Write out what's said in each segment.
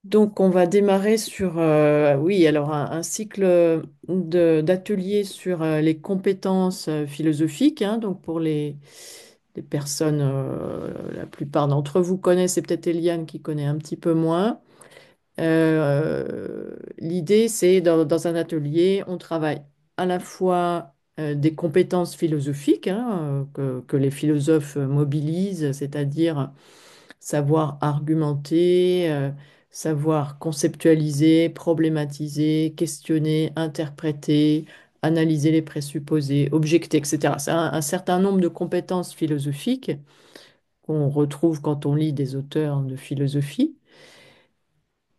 Donc, on va démarrer sur, oui, alors un cycle d'ateliers sur les compétences philosophiques. Hein. Donc, pour les personnes, la plupart d'entre vous connaissent, c'est peut-être Eliane qui connaît un petit peu moins. L'idée, c'est dans un atelier, on travaille à la fois des compétences philosophiques hein, que les philosophes mobilisent, c'est-à-dire savoir argumenter, savoir conceptualiser, problématiser, questionner, interpréter, analyser les présupposés, objecter, etc. C'est un certain nombre de compétences philosophiques qu'on retrouve quand on lit des auteurs de philosophie.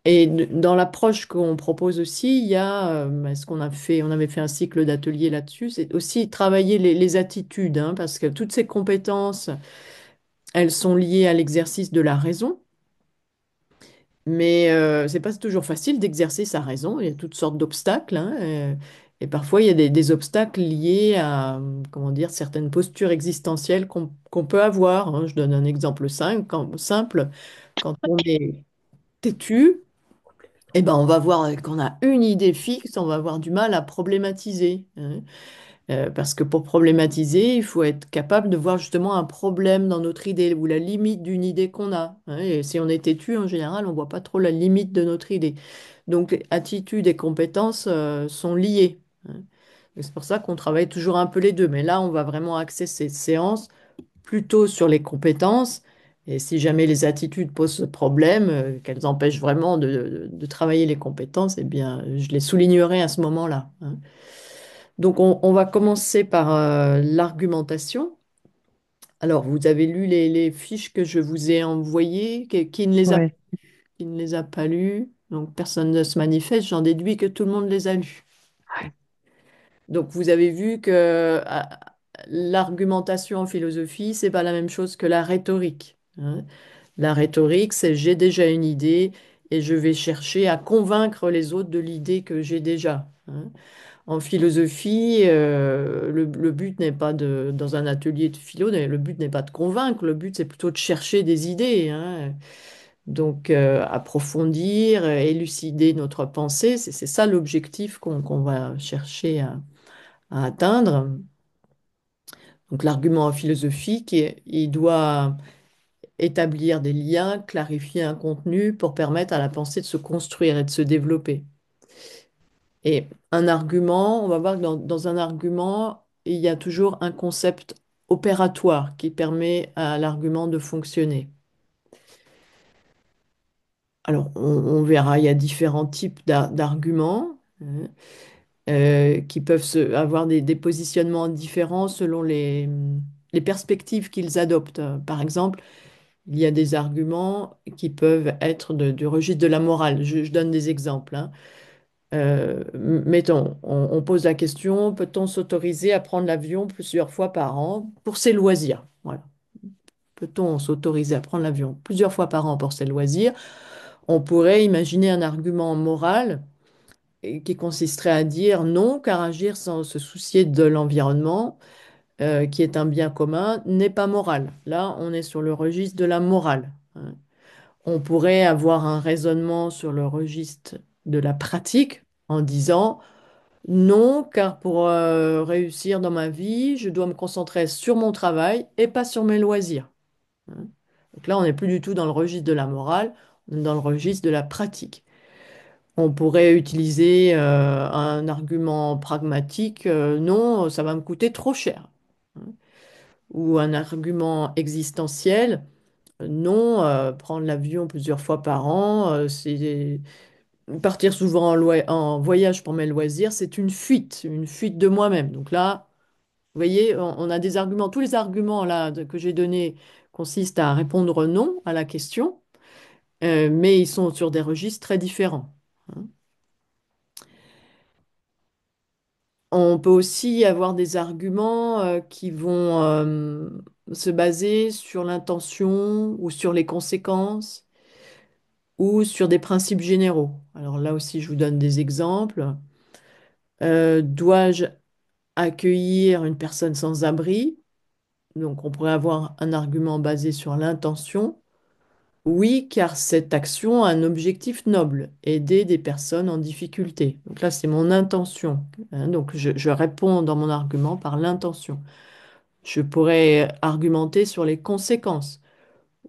Et dans l'approche qu'on propose aussi, il y a ce qu'on a fait, on avait fait un cycle d'ateliers là-dessus, c'est aussi travailler les attitudes, hein, parce que toutes ces compétences, elles sont liées à l'exercice de la raison. Mais c'est pas toujours facile d'exercer sa raison. Il y a toutes sortes d'obstacles, hein, et parfois, il y a des obstacles liés à, comment dire, certaines postures existentielles qu'on peut avoir. Hein. Je donne un exemple simple. Quand on est têtu, eh ben, on va voir qu'on a une idée fixe, on va avoir du mal à problématiser. Hein. Parce que pour problématiser, il faut être capable de voir justement un problème dans notre idée ou la limite d'une idée qu'on a. Hein. Et si on est têtu, en général, on ne voit pas trop la limite de notre idée. Donc, attitude et compétences, sont liées. Hein. Et c'est pour ça qu'on travaille toujours un peu les deux. Mais là, on va vraiment axer cette séance plutôt sur les compétences. Et si jamais les attitudes posent problème, qu'elles empêchent vraiment de travailler les compétences, eh bien, je les soulignerai à ce moment-là. Hein. Donc, on va commencer par l'argumentation. Alors, vous avez lu les fiches que je vous ai envoyées, Ouais. qui ne les a pas lues. Donc, personne ne se manifeste. J'en déduis que tout le monde les a lues. Donc, vous avez vu que l'argumentation en philosophie, c'est pas la même chose que la rhétorique. Hein. La rhétorique, c'est j'ai déjà une idée et je vais chercher à convaincre les autres de l'idée que j'ai déjà. Hein. En philosophie, le but n'est pas dans un atelier de philo, le but n'est pas de convaincre, le but c'est plutôt de chercher des idées. Hein. Donc, approfondir, élucider notre pensée, c'est ça l'objectif qu'on va chercher à atteindre. Donc, l'argument philosophique, il doit établir des liens, clarifier un contenu pour permettre à la pensée de se construire et de se développer. Et un argument, on va voir que dans un argument, il y a toujours un concept opératoire qui permet à l'argument de fonctionner. Alors, on verra, il y a différents types d'arguments hein, qui peuvent avoir des positionnements différents selon les perspectives qu'ils adoptent. Par exemple, il y a des arguments qui peuvent être du registre de la morale. Je donne des exemples. Hein. Mettons, on pose la question, peut-on s'autoriser à prendre l'avion plusieurs fois par an pour ses loisirs? Voilà. Peut-on s'autoriser à prendre l'avion plusieurs fois par an pour ses loisirs? On pourrait imaginer un argument moral qui consisterait à dire non, car agir sans se soucier de l'environnement, qui est un bien commun, n'est pas moral. Là, on est sur le registre de la morale. Hein. On pourrait avoir un raisonnement sur le registre de la pratique en disant non, car pour réussir dans ma vie, je dois me concentrer sur mon travail et pas sur mes loisirs. Hein. Donc là, on n'est plus du tout dans le registre de la morale, on est dans le registre de la pratique. On pourrait utiliser un argument pragmatique, non, ça va me coûter trop cher. Hein. Ou un argument existentiel, non, prendre l'avion plusieurs fois par an, c'est partir souvent en voyage pour mes loisirs, c'est une fuite de moi-même. Donc là, vous voyez, on a des arguments. Tous les arguments là que j'ai donnés consistent à répondre non à la question, mais ils sont sur des registres très différents. Hein. On peut aussi avoir des arguments qui vont se baser sur l'intention ou sur les conséquences ou sur des principes généraux. Alors là aussi, je vous donne des exemples. Dois-je accueillir une personne sans abri? Donc on pourrait avoir un argument basé sur l'intention. Oui, car cette action a un objectif noble, aider des personnes en difficulté. Donc là, c'est mon intention, hein. Donc je réponds dans mon argument par l'intention. Je pourrais argumenter sur les conséquences.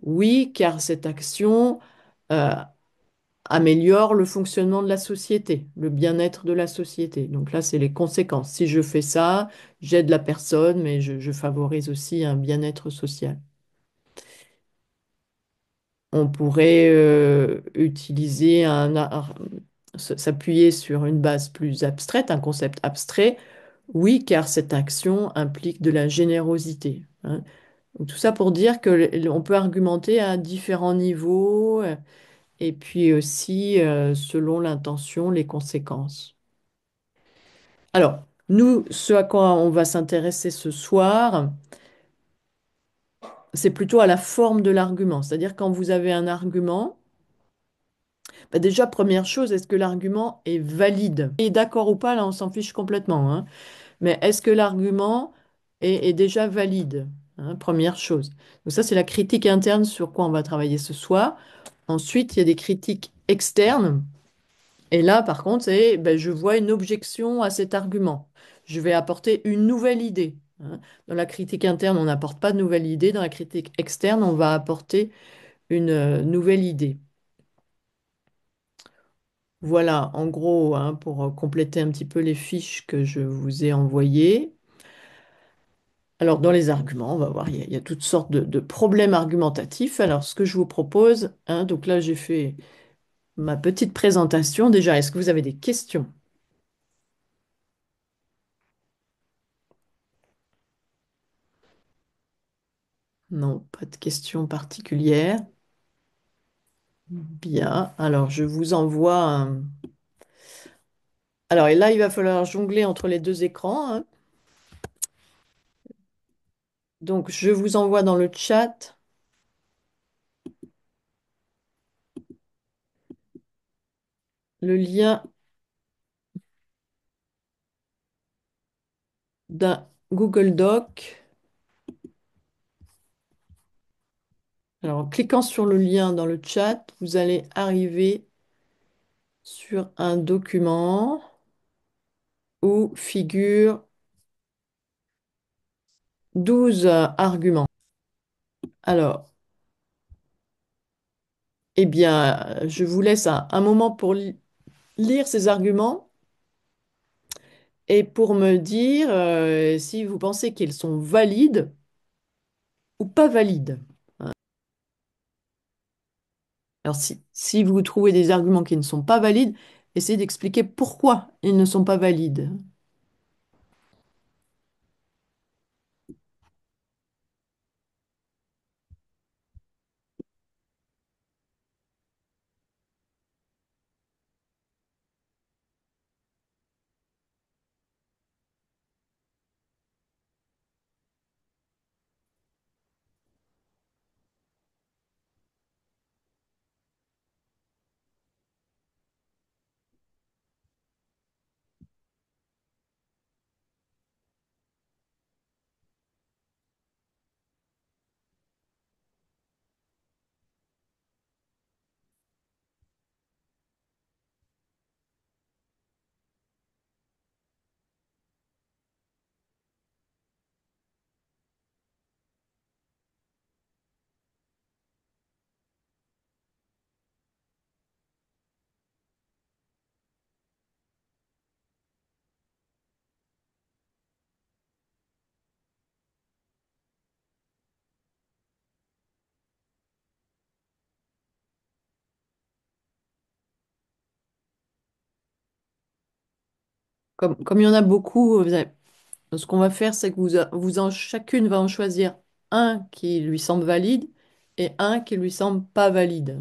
Oui, car cette action euh, améliore le fonctionnement de la société, le bien-être de la société. Donc là, c'est les conséquences. Si je fais ça, j'aide la personne, mais je favorise aussi un bien-être social. On pourrait utiliser s'appuyer sur une base plus abstraite, un concept abstrait. Oui, car cette action implique de la générosité, hein. Donc, tout ça pour dire que on peut argumenter à différents niveaux et puis aussi selon l'intention, les conséquences. Alors, nous, ce à quoi on va s'intéresser ce soir, c'est plutôt à la forme de l'argument. C'est-à-dire quand vous avez un argument, bah déjà, première chose, est-ce que l'argument est valide? Et d'accord ou pas, là, on s'en fiche complètement, hein. Mais est-ce que l'argument est déjà valide? Hein, première chose. Donc ça, c'est la critique interne sur quoi on va travailler ce soir. Ensuite, il y a des critiques externes. Et là, par contre, c'est, ben, je vois une objection à cet argument. Je vais apporter une nouvelle idée, hein. Dans la critique interne, on n'apporte pas de nouvelle idée. Dans la critique externe, on va apporter une nouvelle idée. Voilà, en gros, hein, pour compléter un petit peu les fiches que je vous ai envoyées. Alors, dans les arguments, on va voir, il y a toutes sortes de problèmes argumentatifs. Alors, ce que je vous propose, hein, donc là, j'ai fait ma petite présentation. Déjà, est-ce que vous avez des questions? Non, pas de questions particulières. Bien, alors je vous envoie un... Alors, et là, il va falloir jongler entre les deux écrans, hein. Donc, je vous envoie dans le chat le lien d'un Google Doc. Alors, en cliquant sur le lien dans le chat, vous allez arriver sur un document où figurent 12 arguments. Alors, eh bien, je vous laisse un moment pour lire ces arguments et pour me dire si vous pensez qu'ils sont valides ou pas valides. Alors, si vous trouvez des arguments qui ne sont pas valides, essayez d'expliquer pourquoi ils ne sont pas valides. Comme il y en a beaucoup, ce qu'on va faire, c'est que chacune va en choisir un qui lui semble valide et un qui lui semble pas valide.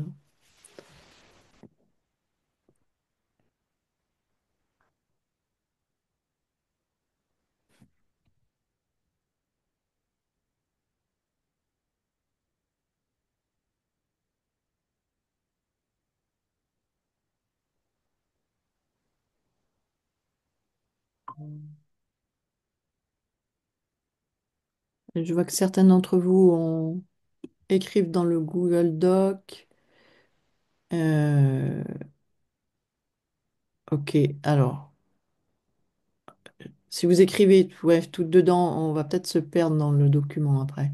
Et je vois que certains d'entre vous ont écrivent dans le Google Doc. Euh, ok, alors, si vous écrivez ouais, tout dedans, on va peut-être se perdre dans le document après.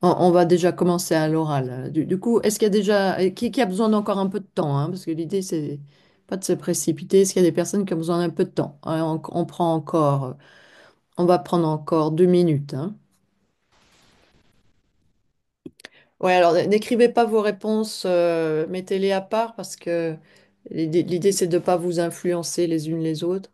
On va déjà commencer à l'oral. Du coup, est-ce qu'il y a déjà... qui a besoin d'encore un peu de temps, hein, parce que l'idée, c'est pas de se précipiter. Est-ce qu'il y a des personnes qui ont besoin d'un peu de temps? On prend encore... On va prendre encore 2 minutes, hein. Ouais, alors n'écrivez pas vos réponses, mettez-les à part parce que l'idée, c'est de ne pas vous influencer les unes les autres.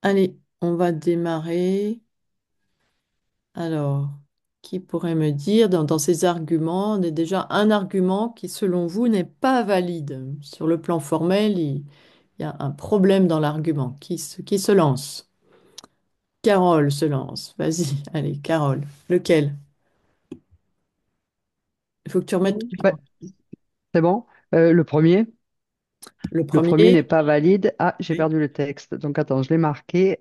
Allez, on va démarrer. Alors, qui pourrait me dire, dans ces arguments, on a déjà un argument qui, selon vous, n'est pas valide. Sur le plan formel, il y a un problème dans l'argument. Qui se lance? Carole se lance. Vas-y, allez, Carole. Lequel? Il faut que tu remettes Ouais, c'est bon. Le premier. le Le premier premier. n'est pas valide. Ah, j'ai Oui. perdu le texte. Donc attends, je l'ai marqué.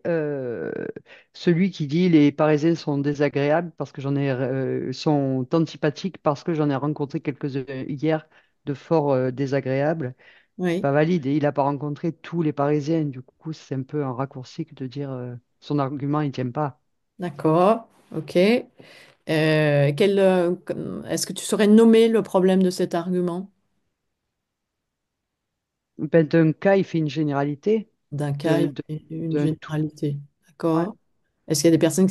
Celui qui dit les Parisiens sont désagréables parce que sont antipathiques parce que j'en ai rencontré quelques-uns hier de fort désagréables. Oui, Pas valide. Et il n'a pas rencontré tous les Parisiens. Du coup, c'est un peu un raccourci que de dire son argument il tient pas. d'accord. Ok. Est-ce que tu saurais nommer le problème de cet argument? Ben, d'un cas, il fait une généralité D'un cas de, de- et une d'un tout. généralité. Ouais, D'accord. Est-ce qu'il y a des personnes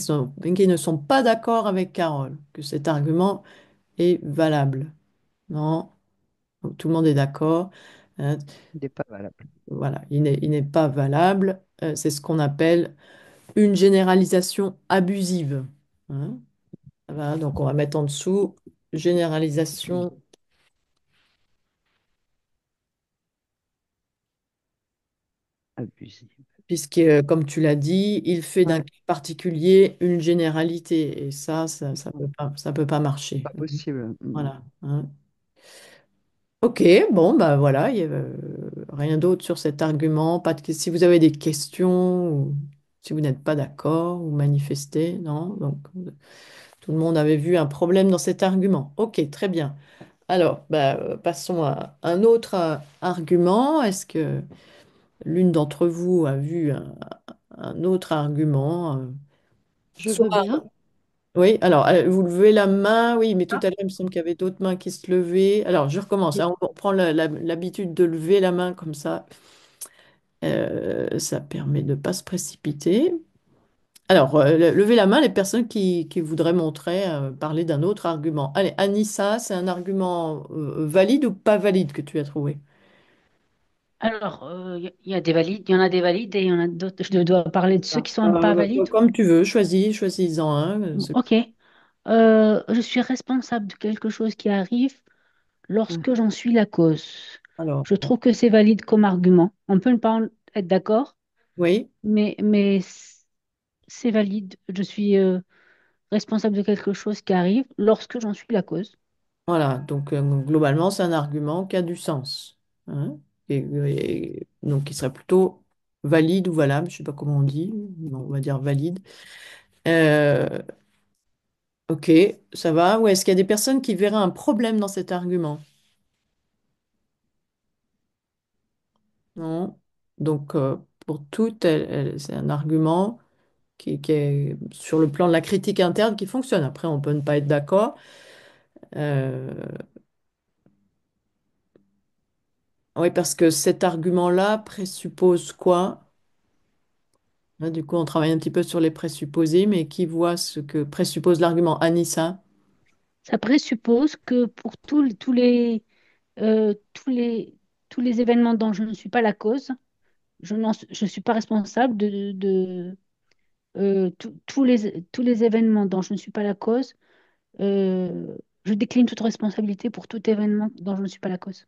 qui ne sont pas d'accord avec Carole, que cet argument est valable? Non. Donc, tout le monde est d'accord. Hein. il n'est pas valable. Voilà, il n'est pas valable. C'est ce qu'on appelle une généralisation abusive. Hein. Voilà, donc on va mettre en dessous généralisation, Abusif. puisque, comme tu l'as dit, il fait d'un Ouais, cas particulier une généralité. Et ça peut pas marcher. pas possible. Voilà. Hein. Ok, bon, bah voilà, il y a rien d'autre sur cet argument. Pas si vous avez des questions ou si vous n'êtes pas d'accord, ou manifestez, non? Donc, tout le monde avait vu un problème dans cet argument. Ok, très bien. Alors, bah, passons à un autre argument. Est-ce que l'une d'entre vous a vu un autre argument? Je Soit, veux bien. oui, alors, vous levez la main, oui, mais tout Ah, à l'heure, il me semble qu'il y avait d'autres mains qui se levaient. Alors, je recommence, hein. On prend l'habitude de lever la main comme ça. Ça permet de ne pas se précipiter. Alors, levez la main les personnes qui voudraient montrer, parler d'un autre argument. Allez, Anissa, c'est un argument valide ou pas valide que tu as trouvé? Alors, il y a des valides, il y en a des valides et il y en a d'autres. Je dois parler de ceux Ah. qui sont pas valides. Comme tu veux, choisis-en un. Ok. Je suis responsable de quelque chose qui arrive lorsque j'en suis la cause. Alors, Je trouve que c'est valide comme argument. On peut ne pas être d'accord, oui, mais c'est valide. Je suis responsable de quelque chose qui arrive lorsque j'en suis la cause. voilà. Donc, globalement, c'est un argument qui a du sens. Hein, donc, qui serait plutôt valide ou valable. Je ne sais pas comment on dit. Non, on va dire valide. Euh, ok, ça va. Ou est-ce qu'il y a des personnes qui verraient un problème dans cet argument? Non. Donc, pour toutes, c'est un argument qui est sur le plan de la critique interne qui fonctionne. Après, on peut ne pas être d'accord. Euh, oui, parce que cet argument-là présuppose quoi? Là, du coup, on travaille un petit peu sur les présupposés, mais qui voit ce que présuppose l'argument? Anissa? Ça présuppose que pour euh, tous les, tous les événements dont je ne suis pas la cause, je suis pas responsable tous les événements dont je ne suis pas la cause. Je décline toute responsabilité pour tout événement dont je ne suis pas la cause.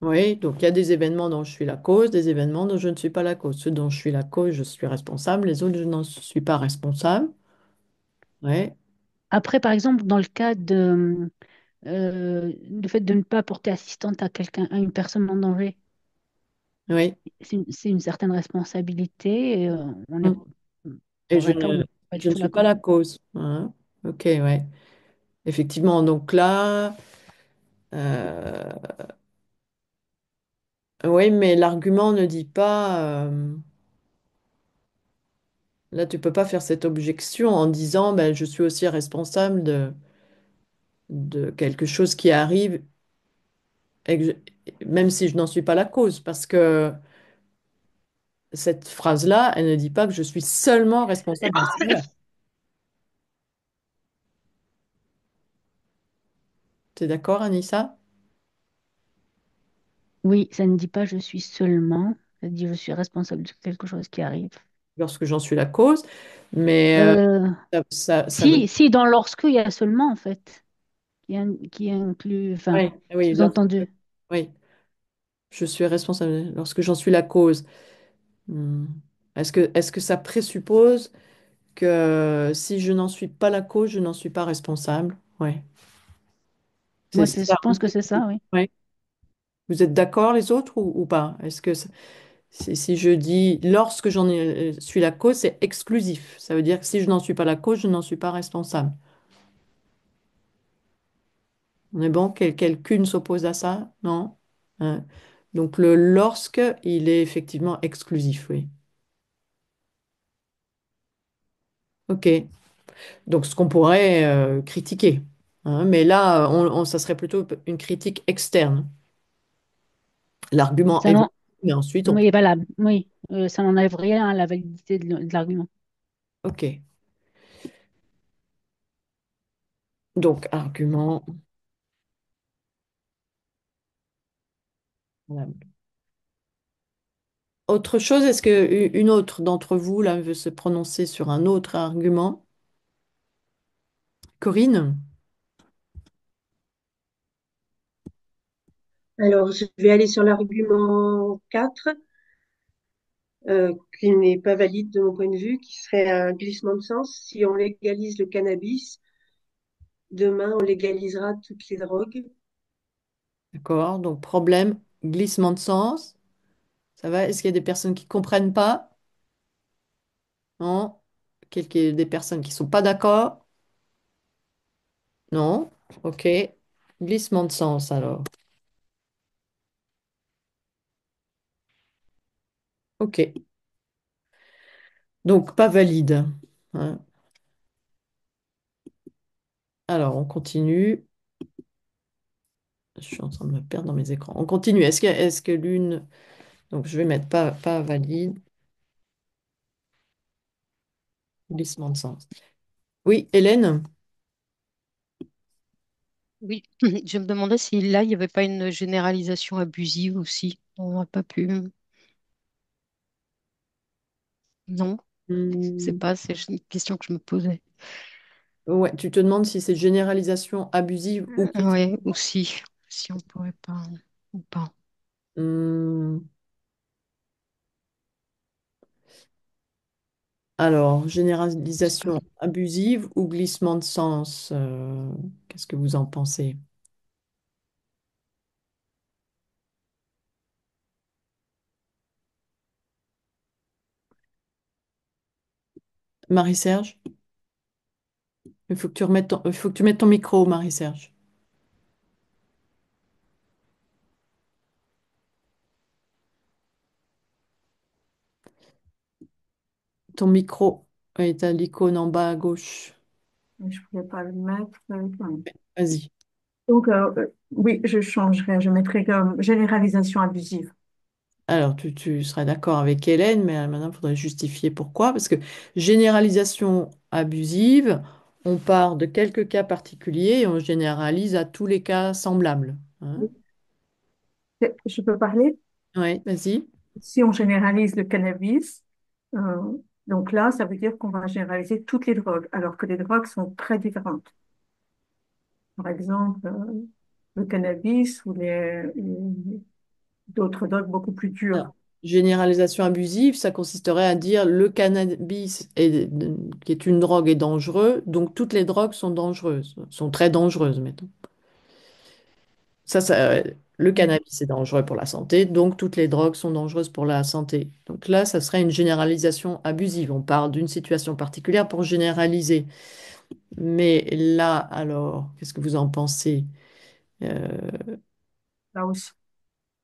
Oui, donc il y a des événements dont je suis la cause, des événements dont je ne suis pas la cause. Ceux dont je suis la cause, je suis responsable, les autres, je n'en suis pas responsable. Oui, Après, par exemple, dans le cas le fait de ne pas porter assistante à quelqu'un, à une personne en danger, oui. c'est une certaine responsabilité. Et, on est Mm. Et dans un cas où on n'est pas du je ne tout suis la pas cause. la cause. Hein. Ok, ouais. Effectivement, donc là, euh, oui, mais l'argument ne dit pas. Là, tu peux pas faire cette objection en disant, ben, je suis aussi responsable de quelque chose qui arrive, et même si je n'en suis pas la cause, parce que cette phrase-là, elle ne dit pas que je suis seulement responsable de cela. Tu es d'accord, Anissa? Oui, ça ne dit pas je suis seulement, ça dit je suis responsable de quelque chose qui arrive. Lorsque j'en suis la cause, mais Euh, ça veut. si dans lorsque, il y a seulement, en fait, qui inclut, enfin, Oui, oui, sous-entendu. oui, je suis responsable lorsque j'en suis la cause. Hmm. Est-ce que ça présuppose que si je n'en suis pas la cause, je n'en suis pas responsable? Oui, Moi, c'est je ça. pense que c'est ça, oui. Ouais. Vous êtes d'accord les autres ou pas? Est-ce que si je dis lorsque suis la cause, c'est exclusif. Ça veut dire que si je n'en suis pas la cause, je n'en suis pas responsable. On est bon? Quelqu'une s'oppose à ça? Non? Hein. Donc le lorsque, il est effectivement exclusif, oui. Ok. Donc ce qu'on pourrait critiquer. Hein. Mais là, ça serait plutôt une critique externe. L'argument Ça est valide, n'en, mais ensuite on peut. oui, valable, oui. Ça n'enlève rien à la validité de l'argument. Ok. Donc argument. Voilà. Autre chose, est-ce que une autre d'entre vous là veut se prononcer sur un autre argument? Corinne? Alors, je vais aller sur l'argument 4, qui n'est pas valide de mon point de vue, qui serait un glissement de sens. Si on légalise le cannabis, demain, on légalisera toutes les drogues. D'accord. Donc problème, glissement de sens. Ça va? Est-ce qu'il y a des personnes qui comprennent pas? Non? Des personnes qui sont pas d'accord? Non? Ok. Glissement de sens alors. Ok. Donc pas valide. Hein. Alors on continue. Je suis en train de me perdre dans mes écrans. On continue. Est-ce que l'une. Donc je vais mettre pas valide. Glissement de sens. Oui, Hélène? Oui, je me demandais si là, il n'y avait pas une généralisation abusive aussi. On n'a pas pu. Non, c'est Hmm, pas, c'est juste une question que je me posais. ouais, tu te demandes si c'est généralisation abusive ou glissement. Oui, aussi, si on pourrait pas ou pas. Hmm, alors, Je sais pas. généralisation abusive ou glissement de sens, qu'est-ce que vous en pensez? Marie-Serge? Il faut que tu remettes il faut que tu mettes ton micro, Marie-Serge. Ton micro est à l'icône en bas à gauche. Je ne pouvais pas le mettre. Enfin. Vas-y. Donc, oui, je changerai. Je mettrai comme généralisation abusive. Alors, tu seras d'accord avec Hélène, mais maintenant, il faudrait justifier pourquoi. Parce que généralisation abusive, on part de quelques cas particuliers et on généralise à tous les cas semblables. Hein. Je peux parler? Oui, vas-y. Si on généralise le cannabis, donc là, ça veut dire qu'on va généraliser toutes les drogues, alors que les drogues sont très différentes. Par exemple, le cannabis ou d'autres drogues beaucoup plus Alors, dures. généralisation abusive, ça consisterait à dire le cannabis qui est une drogue est dangereux, donc toutes les drogues sont dangereuses, sont très dangereuses, mettons. Le Mm. cannabis est dangereux pour la santé, donc toutes les drogues sont dangereuses pour la santé. Donc là, ça serait une généralisation abusive. On parle d'une situation particulière pour généraliser. Mais là, alors, qu'est-ce que vous en pensez? Euh, Là aussi.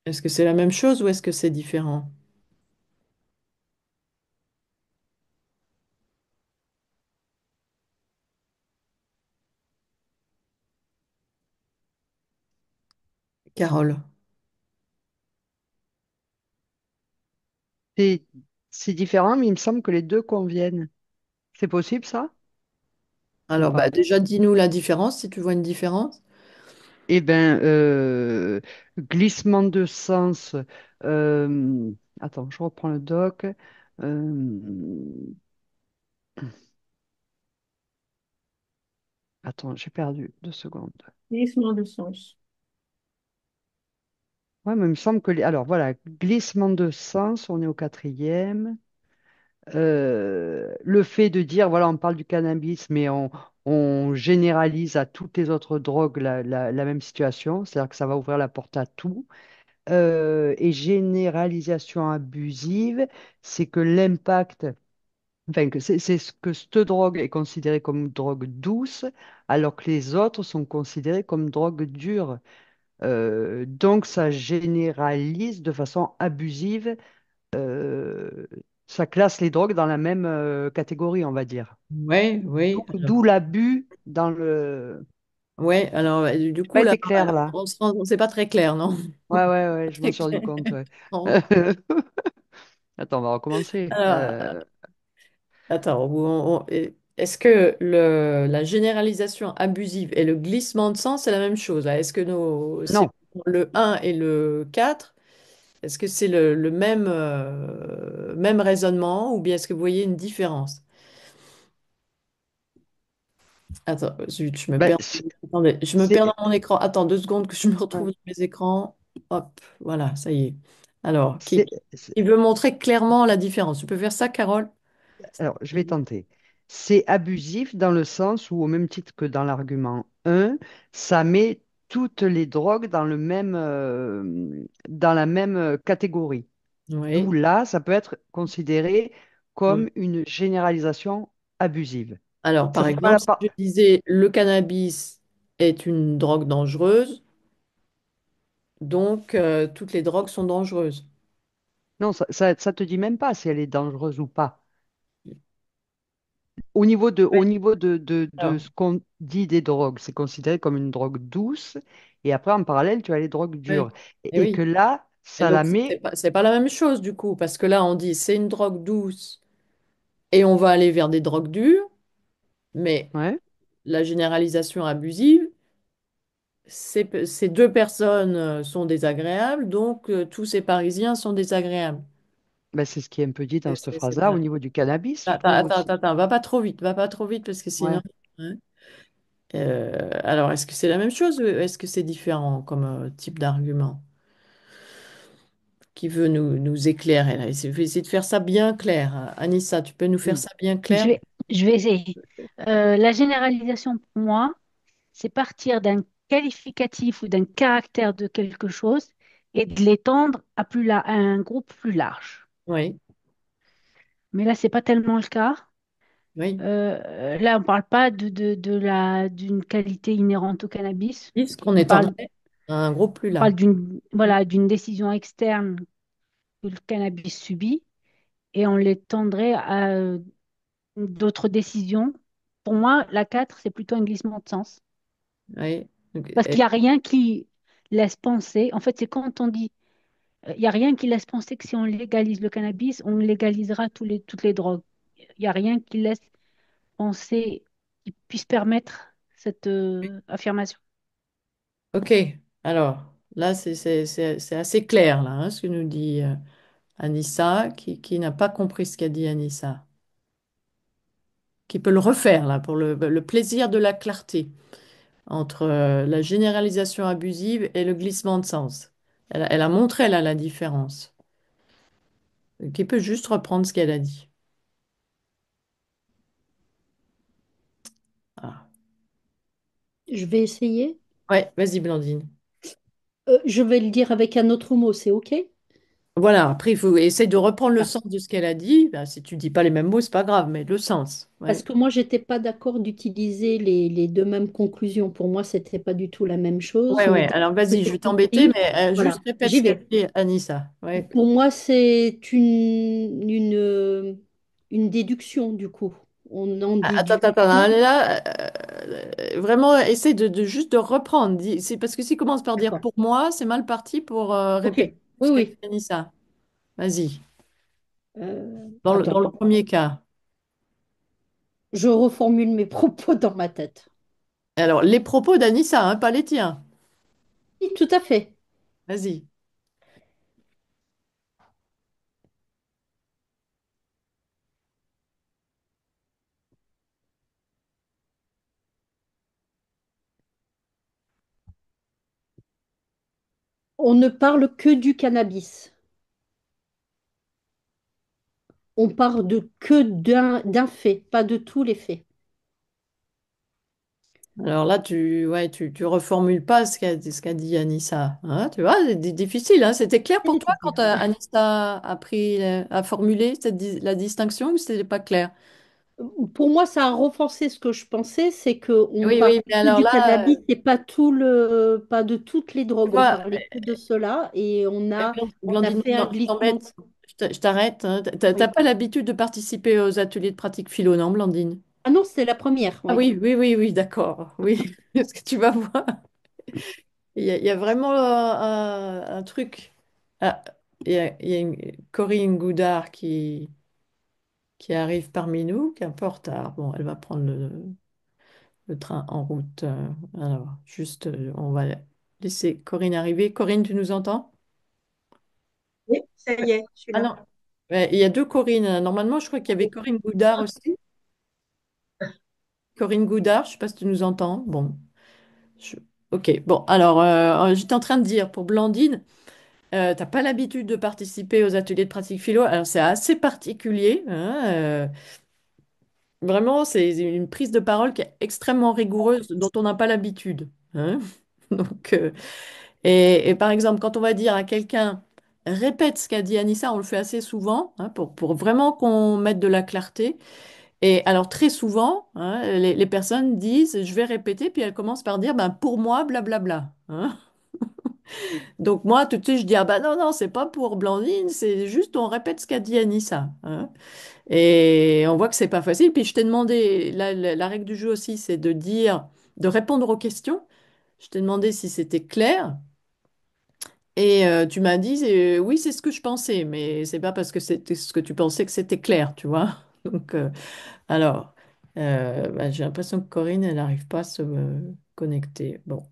Est-ce que c'est la même chose ou est-ce que c'est différent? Carole. C'est c'est différent, mais il me semble que les deux conviennent. C'est possible, ça? Ou Alors, bah, pas? déjà, dis-nous la différence, si tu vois une différence. Eh bien, glissement de sens. euh, Attends, je reprends le doc. Attends, j'ai perdu 2 secondes. Glissement de sens. Ouais, mais il me semble que Alors voilà, glissement de sens, on est au quatrième. Le fait de dire, voilà, on parle du cannabis, mais on généralise à toutes les autres drogues la même situation, c'est-à-dire que ça va ouvrir la porte à tout. Et généralisation abusive, c'est que l'impact, enfin, que c'est ce que cette drogue est considérée comme drogue douce, alors que les autres sont considérées comme drogue dure. Donc, ça généralise de façon abusive, euh, ça classe les drogues dans la même catégorie, on va dire. Oui, oui. D'où l'abus dans le... Ouais, alors du J'ai pas coup, là, été claire là. c'est pas très clair, non? Ouais, ouais, ouais, je m'en Très suis rendu clair. compte, ouais. Non. Attends, on va recommencer. Alors, attends, est-ce que la généralisation abusive et le glissement de sens, c'est la même chose, là? Est-ce que c'est Non, le un et le 4? Est-ce que c'est le même, même raisonnement ou bien est-ce que vous voyez une différence? Attends, zut, je me ben, perds. Attendez, je me perds c'est... dans mon écran. Attends 2 secondes que je me retrouve ouais, dans mes écrans. Hop, voilà, ça y est. Alors, c'est- qui veut montrer clairement la différence? Tu peux faire ça, Carole? Alors, je vais tenter. C'est abusif dans le sens où, au même titre que dans l'argument 1, ça met toutes les drogues dans la même catégorie. D'où Oui. là, ça peut être considéré Mm. comme une généralisation abusive. Alors, Ça par fait pas exemple, la si je part. disais le cannabis est une drogue dangereuse, donc toutes les drogues sont dangereuses. Non, ça te dit même pas si elle est dangereuse ou pas. Au niveau de Alors, ce qu'on dit des drogues, c'est considéré comme une drogue douce. Et après, en parallèle, tu as les drogues oui. dures. Et Et que oui. là, Et ça la donc, met. c'est pas la même chose du coup, parce que là, on dit c'est une drogue douce et on va aller vers des drogues dures, mais Ouais. la généralisation abusive, ces deux personnes sont désagréables, donc tous ces Parisiens sont désagréables. Ben, c'est ce qui est un peu dit dans cette C'est phrase-là bien. au niveau du cannabis, je Attends, trouve attends, aussi. attends, va pas trop vite parce que sinon. Ouais. Hein. Alors, est-ce que c'est la même chose ou est-ce que c'est différent comme type d'argument? Qui veut nous éclairer là? Je vais essayer de faire ça bien clair. Anissa, tu peux nous faire Mm. ça bien Je clair? vais, je vais essayer. La généralisation pour moi, c'est partir d'un qualificatif ou d'un caractère de quelque chose et de l'étendre à un groupe plus large. Oui, Mais là, c'est pas tellement le cas. oui. Là, on ne parle pas d'une qualité inhérente au cannabis. Est-ce qu'on On parle, étendrait à un groupe plus on parle large? d'une décision externe que le cannabis subit et on l'étendrait à d'autres décisions. Pour moi, la 4 c'est plutôt un glissement de sens. Oui. Donc, Parce qu'il n'y a rien qui laisse penser. En fait, c'est quand on dit, il n'y a rien qui laisse penser que si on légalise le cannabis, on légalisera toutes les drogues. Il n'y a rien qui laisse penser, qui puisse permettre cette affirmation. ok. Alors, là, c'est assez clair, là, hein, ce que nous dit Anissa, qui n'a pas compris ce qu'a dit Anissa, qui peut le refaire, là, pour le plaisir de la clarté entre la généralisation abusive et le glissement de sens. Elle a montré, là, la différence. Qui peut juste reprendre ce qu'elle a dit. Ah. Je vais essayer. Ouais, vas-y, Blandine. Je vais le dire avec un autre mot, c'est OK? Voilà, après, il faut essayer de reprendre le Ah, sens de ce qu'elle a dit. Ben, si tu dis pas les mêmes mots, c'est pas grave, mais le sens. parce Ouais. que moi, j'étais pas d'accord d'utiliser les deux mêmes conclusions. Pour moi, c'était pas du tout la même chose. Ouais, Donc, ouais. Alors, vas-y, je j'ai vais t'embêter, compris. mais juste Voilà, répète j'y ce qu'a vais. dit Anissa. Ouais. Pour moi, c'est une déduction, du coup. On en Attends, déduit. attends, attends. Là, vraiment, essaie de juste de reprendre. C'est parce que s'il commence par dire D'accord. pour moi, c'est mal parti pour OK. répéter Oui, ce qu'a dit oui. Anissa. Vas-y. Attends, Dans le premier cas. je reformule mes propos dans ma tête. Alors, les propos d'Anissa, hein, pas les tiens. Oui, tout à fait. Vas-y. On ne parle que du cannabis. On parle de que d'un fait, pas de tous les faits. Alors là, ouais, tu reformules pas ce qu'a dit Anissa. Hein, tu vois, c'est difficile. Hein. C'était clair pour toi quand C'est-à-dire, Anissa a formulé la distinction ou c'était pas clair? pour moi, ça a renforcé ce que je pensais, c'est qu'on Oui, parlait oui, mais que alors du là, cannabis et pas de toutes les tu drogues. On vois, parlait que de cela et on a Blandine, fait un je glissement. t'embête, je t'arrête. Hein. T'as Oui. pas l'habitude de participer aux ateliers de pratique philo, non, Blandine? Ah non, c'est la première, Ah oui. oui, oui, oui, oui, d'accord. Oui, parce que tu vas voir. Il y a vraiment un truc. Ah, il y a Corinne Goudard qui arrive parmi nous, qui est un peu en retard. Bon, elle va prendre le train en route. Alors, juste, on va laisser Corinne arriver. Corinne, tu nous entends? Oui, ça y est, je suis Ah là. non, ouais, il y a deux Corinne. Normalement, je crois qu'il y avait Corinne Goudard aussi. Corinne Goudard, je ne sais pas si tu nous entends. Bon, je- ok. Bon, alors, j'étais en train de dire pour Blandine. T'as pas l'habitude de participer aux ateliers de pratique philo, alors c'est assez particulier. Hein, vraiment, c'est une prise de parole qui est extrêmement rigoureuse, dont on n'a pas l'habitude. Hein. Donc, et par exemple, quand on va dire à quelqu'un, répète ce qu'a dit Anissa, on le fait assez souvent, hein, pour vraiment qu'on mette de la clarté. Et alors, très souvent, hein, les personnes disent, je vais répéter, puis elles commencent par dire, ben, pour moi, blablabla. Hein. Donc moi, tout de suite, je dis, ah bah non, non, c'est pas pour Blandine, c'est juste on répète ce qu'a dit Anissa. Hein. Et on voit que c'est pas facile. Puis je t'ai demandé, la règle du jeu aussi, c'est de dire, de répondre aux questions. Je t'ai demandé si c'était clair. Et tu m'as dit, oui, c'est ce que je pensais, mais c'est pas parce que c'était ce que tu pensais que c'était clair, tu vois. Donc, alors, bah, j'ai l'impression que Corinne, elle n'arrive pas à se connecter. Bon.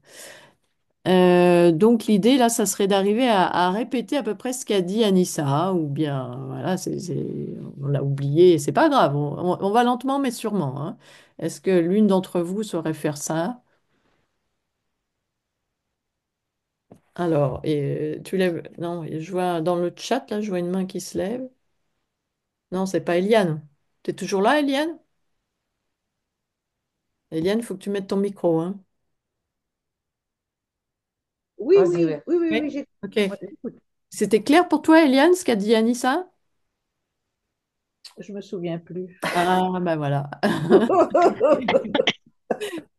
Donc l'idée là, ça serait d'arriver à répéter à peu près ce qu'a dit Anissa, ou bien voilà, on l'a oublié, c'est pas grave, on va lentement mais sûrement, hein. Est-ce que l'une d'entre vous saurait faire ça? Alors, tu lèves, non, je vois dans le chat là, je vois une main qui se lève. Non, c'est pas Eliane. T'es toujours là, Eliane? Eliane, il faut que tu mettes ton micro, hein. Oui, Vas-y, oui, ouais. oui, oui, Oui. oui, Ok. ouais, j'écoute. C'était clair pour toi, Eliane, ce qu'a dit Anissa? Je me souviens plus. Ah, ben voilà.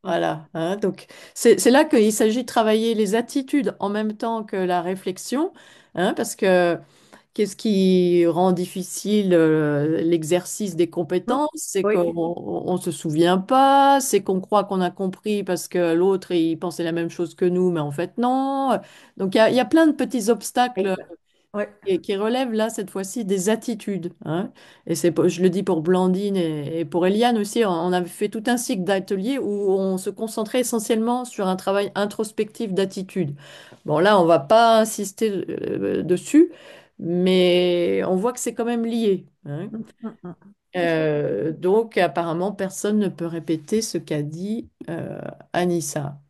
Voilà, hein. Donc, c'est là qu'il s'agit de travailler les attitudes en même temps que la réflexion, hein, parce que qu'est-ce qui rend difficile l'exercice des compétences? C'est Oui, qu'on ne se souvient pas, c'est qu'on croit qu'on a compris parce que l'autre, il pensait la même chose que nous, mais en fait, non. Donc, il y a plein de petits obstacles exact. Ouais. qui relève là cette fois-ci des attitudes, hein. Et je le dis pour Blandine et pour Eliane aussi, on avait fait tout un cycle d'ateliers où on se concentrait essentiellement sur un travail introspectif d'attitude. Bon là, on va pas insister dessus, mais on voit que c'est quand même lié, hein. Mm, mm, mm. Tout à fait. Donc apparemment, personne ne peut répéter ce qu'a dit Anissa,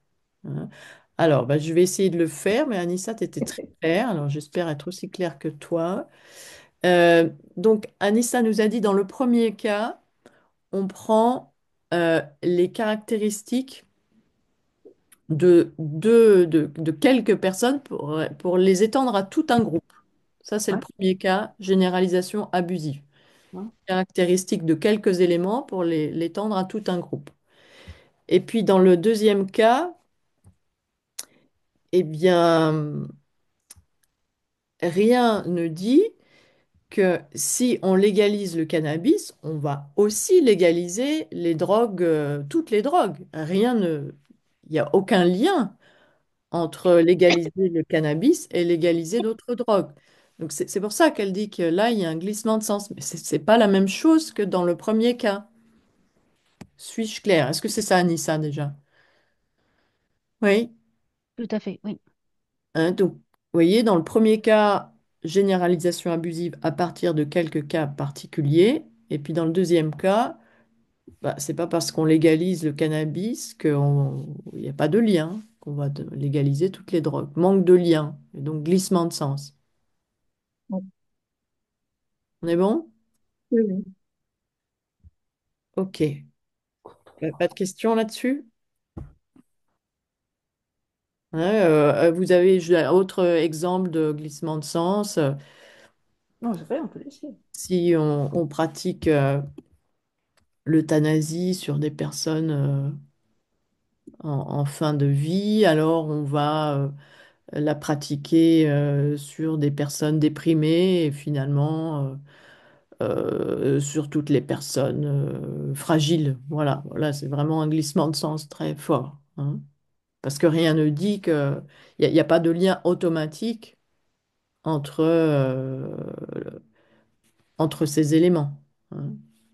hein. Alors, bah, je vais essayer de le faire, mais Anissa, tu étais très claire, alors j'espère être aussi claire que toi. Donc, Anissa nous a dit dans le premier cas, on prend les caractéristiques de quelques personnes pour les étendre à tout un groupe. Ça, c'est le Ouais, premier cas, généralisation abusive. ouais. Caractéristiques de quelques éléments pour l'étendre à tout un groupe. Et puis, dans le deuxième cas, eh bien, rien ne dit que si on légalise le cannabis, on va aussi légaliser les drogues, toutes les drogues. Il n'y a aucun lien entre légaliser le cannabis et légaliser d'autres drogues. Donc c'est pour ça qu'elle dit que là, il y a un glissement de sens. Mais c'est pas la même chose que dans le premier cas. Suis-je claire? Est-ce que c'est ça, Anissa, déjà? Oui. Tout à fait, oui. Hein, donc, vous voyez, dans le premier cas, généralisation abusive à partir de quelques cas particuliers. Et puis dans le deuxième cas, bah, c'est pas parce qu'on légalise le cannabis qu'il n'y a pas de lien, qu'on va légaliser toutes les drogues. Manque de lien, et donc glissement de sens. Oui, On est bon? oui. Ok. Pas de questions là-dessus? Hein, vous avez un autre exemple de glissement de sens. Non, c'est vrai, on peut laisser. Si on pratique l'euthanasie sur des personnes en fin de vie, alors on va la pratiquer sur des personnes déprimées et finalement sur toutes les personnes fragiles. Voilà, voilà, c'est vraiment un glissement de sens très fort, hein. Parce que rien ne dit que il y a pas de lien automatique entre, entre ces éléments, hein.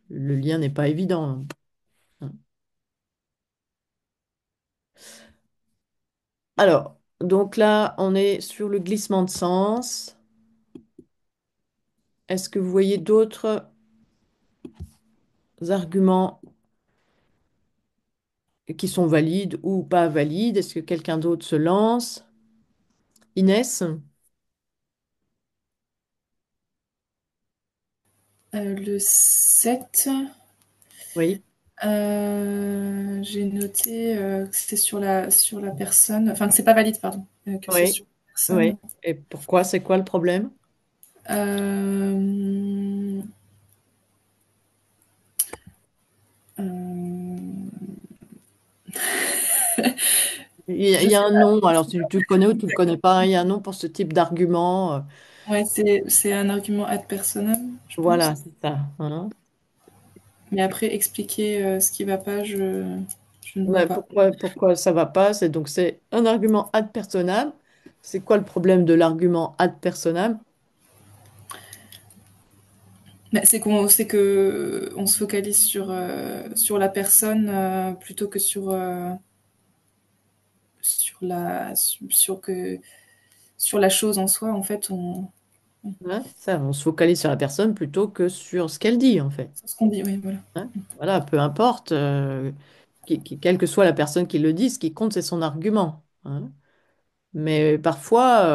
Le lien n'est pas évident, hein. Alors, donc là, on est sur le glissement de sens. Est-ce que vous voyez d'autres arguments qui sont valides ou pas valides? Est-ce que quelqu'un d'autre se lance? Inès? Le 7, Oui, j'ai noté que c'est sur la personne, enfin que c'est pas valide, pardon, que c'est oui, sur la personne. oui. Et pourquoi? C'est quoi le problème? Euh, euh, Il je y a sais un pas, nom, alors si tu le connais ou tu le connais pas, il y a un nom pour ce type d'argument. ouais, c'est un argument ad personam, je Voilà, pense. c'est ça, hein. Mais après, expliquer ce qui va pas, je ne vois Ouais, pas. pourquoi ça va pas? C'est un argument ad personam. C'est quoi le problème de l'argument ad personam? Mais c'est que on se focalise sur la personne plutôt que sur la chose en soi, en fait, Hein, ça, on se focalise sur la personne plutôt que sur ce qu'elle dit, en fait. sur ce qu'on dit, oui, voilà. Hein, voilà, peu importe, quelle que soit la personne qui le dit, ce qui compte, c'est son argument. Hein. Mais parfois,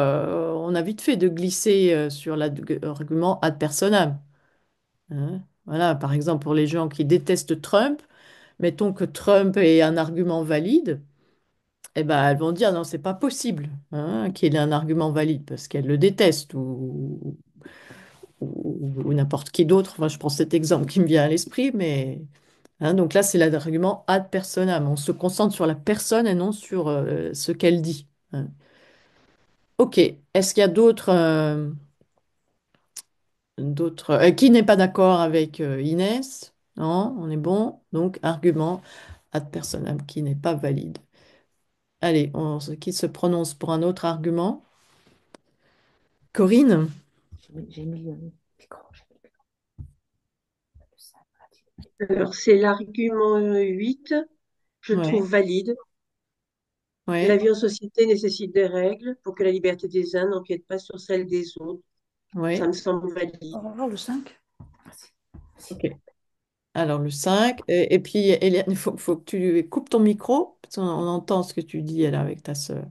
on a vite fait de glisser sur l'argument ad personam. Hein. Voilà, par exemple, pour les gens qui détestent Trump, mettons que Trump ait un argument valide, eh ben, elles vont dire non, c'est pas possible qu'il ait un argument valide parce qu'elles le détestent ou n'importe qui d'autre. Enfin, je prends cet exemple qui me vient à l'esprit, mais donc là, c'est l'argument ad personam. On se concentre sur la personne et non sur ce qu'elle dit. Hein. Ok, est-ce qu'il y a qui n'est pas d'accord avec Inès? Non, on est bon. Donc, argument ad personam qui n'est pas valide. Allez, qui se prononce pour un autre argument? Corinne? J'ai mis le micro. Alors, c'est l'argument 8, je Ouais, trouve valide. La ouais, vie en société nécessite des règles pour que la liberté des uns n'empiète pas sur celle des autres. Ça ouais. me semble valide. On va voir le 5. Ok. Alors, le 5. Et puis, Hélène, il faut que tu coupes ton micro, parce qu'on entend ce que tu dis, elle, avec ta sœur.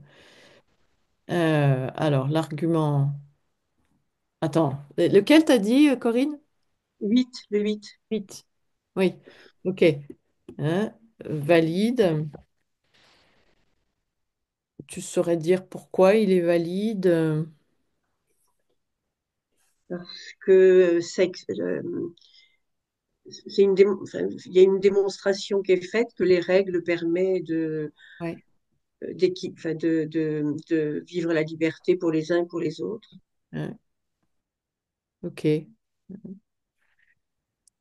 Alors, l'argument. Attends, lequel t'as dit, Corinne? 8, le 8. 8. Oui, ok. Hein, valide. Tu saurais dire pourquoi il est valide? Parce que enfin, il y a une démonstration qui est faite que les règles permettent Ouais, enfin, de vivre la liberté pour les uns et pour les autres. hein, ok.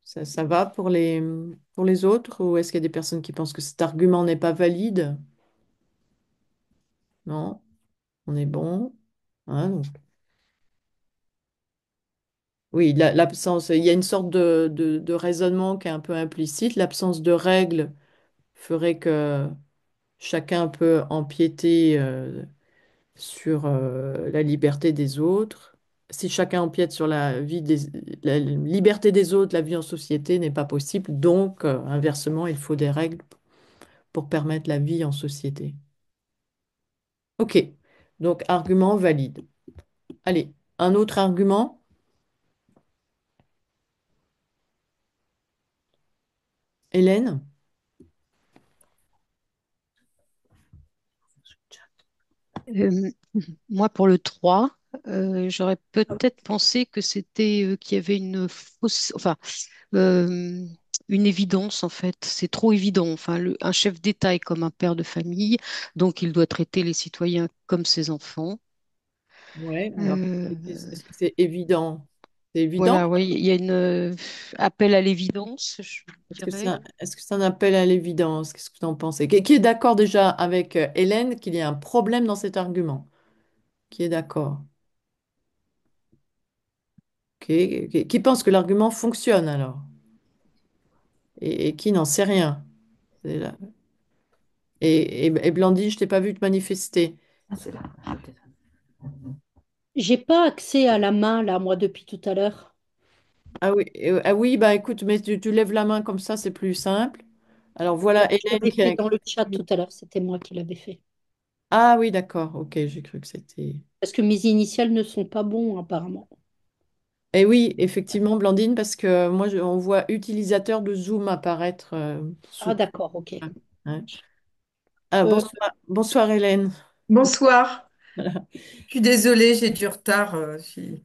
Ça va pour les autres? Ou est-ce qu'il y a des personnes qui pensent que cet argument n'est pas valide? Non, on est bon. Hein, donc, oui, l'absence, il y a une sorte de raisonnement qui est un peu implicite. L'absence de règles ferait que chacun peut empiéter sur la liberté des autres. Si chacun empiète sur la liberté des autres, la vie en société n'est pas possible. Donc, inversement, il faut des règles pour permettre la vie en société. Ok, donc argument valide. Allez, un autre argument, Hélène? Euh, Moi, pour le 3, j'aurais peut-être pensé que c'était qu'il y avait une fausse, enfin, euh, une évidence en fait. C'est trop évident. Enfin, un chef d'État est comme un père de famille, donc il doit traiter les citoyens comme ses enfants. Ouais, alors Euh, est-ce que c'est évident? C'est évident? voilà, oui, il y a une appel à l'évidence, je Est-ce que c'est dirais. un, est-ce que c'est un appel à l'évidence? Qu'est-ce que tu en penses? Qui est d'accord déjà avec Hélène qu'il y a un problème dans cet argument? Qui est d'accord? Qui pense que l'argument fonctionne alors? Et qui n'en sait rien? C'est là. Et Blandine, je t'ai pas vu te manifester. Ah, c'est là. J'ai pas accès à la main, là, moi, depuis tout à l'heure. Ah oui, bah écoute, mais tu lèves la main comme ça, c'est plus simple. Alors voilà Je Hélène l'avais qui fait a... dans le chat tout à l'heure, c'était moi qui l'avais fait. Ah oui, d'accord, ok, j'ai cru que c'était... Parce que mes initiales ne sont pas bons, apparemment. Et oui, effectivement, Blandine, parce que moi, on voit utilisateur de Zoom apparaître Ah, sous... d'accord, ok. Ouais. Ah, Euh, bonsoir Hélène. Bonsoir. Je suis désolée, j'ai du retard.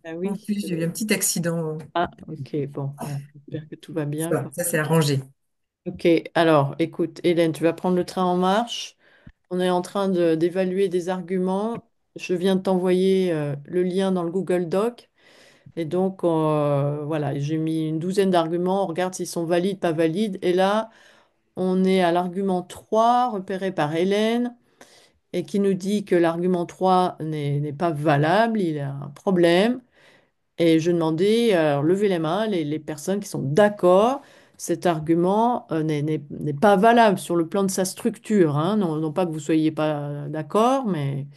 Ah En oui. plus, j'ai eu un petit accident. Ah, ok, bon, j'espère que tout va bien. Ça c'est arrangé. Ok, alors, écoute, Hélène, tu vas prendre le train en marche. On est en train d'évaluer des arguments. Je viens de t'envoyer le lien dans le Google Doc. Et donc, voilà, j'ai mis une douzaine d'arguments. On regarde s'ils sont valides, pas valides. Et là, on est à l'argument 3 repéré par Hélène, et qui nous dit que l'argument 3 n'est pas valable, il a un problème. Et je demandais, alors, levez les mains, les personnes qui sont d'accord. cet argument n'est pas valable sur le plan de sa structure, hein. Non, non pas que vous soyez pas d'accord, mais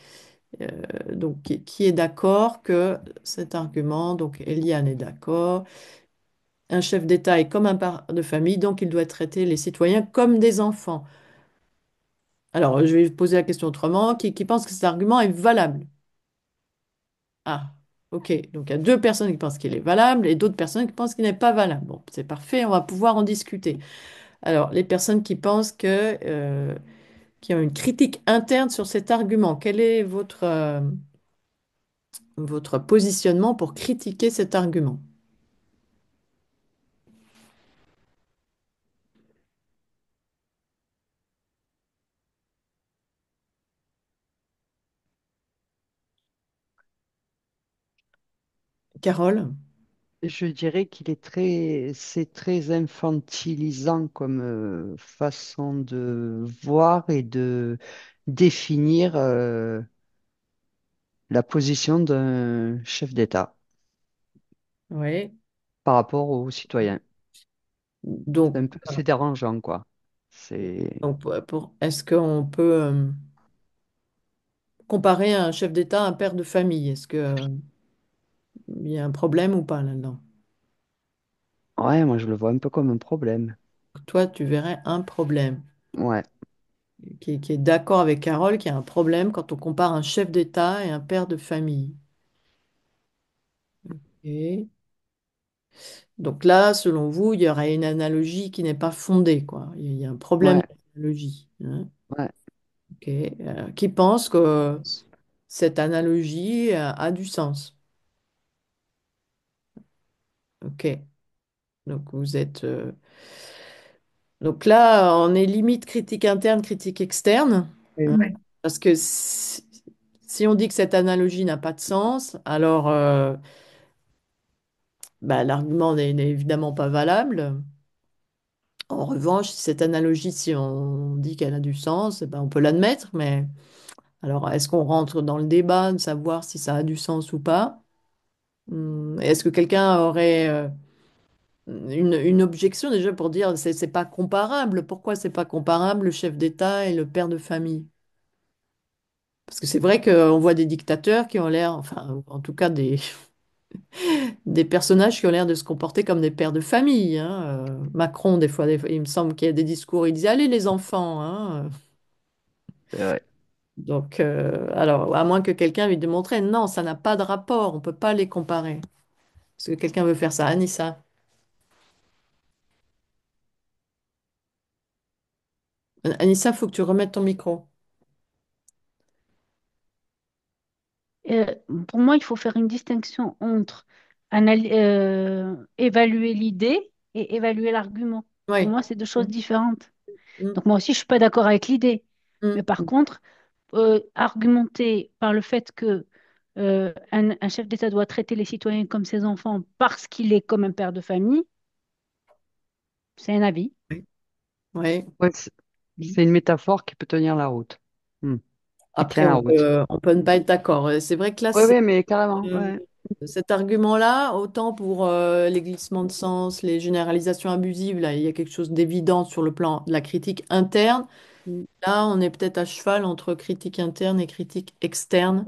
euh, donc qui est d'accord que cet argument, donc Eliane est d'accord, un chef d'État est comme un père de famille, donc il doit traiter les citoyens comme des enfants. Alors, je vais poser la question autrement. Qui pense que cet argument est valable? Ah, ok. Donc, il y a deux personnes qui pensent qu'il est valable et d'autres personnes qui pensent qu'il n'est pas valable. Bon, c'est parfait, on va pouvoir en discuter. Alors, les personnes qui pensent qui ont une critique interne sur cet argument, quel est votre positionnement pour critiquer cet argument? Carole? Je dirais c'est très infantilisant comme façon de voir et de définir la position d'un chef d'État Oui. par rapport aux citoyens. Donc, C'est dérangeant, quoi. C'est, est-ce qu'on peut comparer un chef d'État à un père de famille? Est-ce que, il y a un problème ou pas là-dedans? ouais, moi je le vois un peu comme un problème. Toi, tu verrais un problème. Ouais, Qui est d'accord avec Carole qu'il y a un problème quand on compare un chef d'État et un père de famille. Et donc là, selon vous, il y aurait une analogie qui n'est pas fondée, quoi. Il y a un problème ouais, d'analogie, hein. ouais. Ok. Qui pense que cette analogie a du sens. Ok. Donc vous êtes. Donc là, on est limite critique interne, critique externe, hein, Oui. Ouais. parce que si on dit que cette analogie n'a pas de sens, alors bah, l'argument n'est évidemment pas valable. En revanche, si cette analogie, si on dit qu'elle a du sens, eh ben, on peut l'admettre, mais alors est-ce qu'on rentre dans le débat de savoir si ça a du sens ou pas? Est-ce que quelqu'un aurait une objection déjà pour dire c'est pas comparable? Pourquoi c'est pas comparable le chef d'État et le père de famille? Parce que c'est vrai qu'on voit des dictateurs qui ont l'air, enfin, en tout cas des personnages qui ont l'air de se comporter comme des pères de famille, hein. Macron, des fois, il me semble qu'il y a des discours, il disait, allez les enfants, hein. C'est vrai. Donc, alors, à moins que quelqu'un lui démontrer, non, ça n'a pas de rapport, on ne peut pas les comparer. Est-ce que quelqu'un veut faire ça? Anissa? Anissa, il faut que tu remettes ton micro. Euh, pour moi, il faut faire une distinction entre évaluer l'idée et évaluer l'argument. Pour Oui. moi, c'est deux choses différentes. Mm, Donc moi aussi, je suis pas d'accord avec l'idée. Mais mm, par mm. contre, argumenter par le fait que un chef d'État doit traiter les citoyens comme ses enfants parce qu'il est comme un père de famille, c'est un avis. Oui. Oui. Ouais, Mm. c'est une métaphore qui peut tenir la route. Hmm. Qui Après, tient la route. on peut ne pas être d'accord. C'est vrai que là, Oui, oui, mais carrément. euh, Ouais. cet argument-là, autant pour les glissements de sens, les généralisations abusives, là, il y a quelque chose d'évident sur le plan de la critique interne. Hmm. Là, on est peut-être à cheval entre critique interne et critique externe,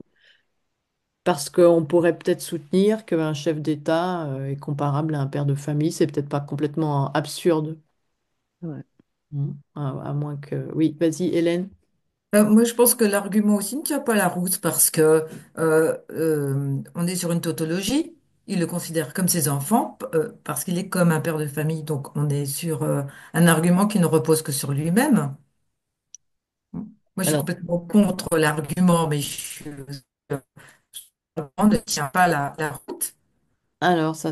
parce qu'on pourrait peut-être soutenir qu'un chef d'État est comparable à un père de famille. C'est peut-être pas complètement absurde. Ouais. À moins que... Oui, vas-y, Hélène. Moi, je pense que l'argument aussi ne tient pas la route parce que on est sur une tautologie. Il le considère comme ses enfants parce qu'il est comme un père de famille. Donc, on est sur un argument qui ne repose que sur lui-même. Moi, je suis Alors, complètement contre l'argument, mais on ne tient pas la route.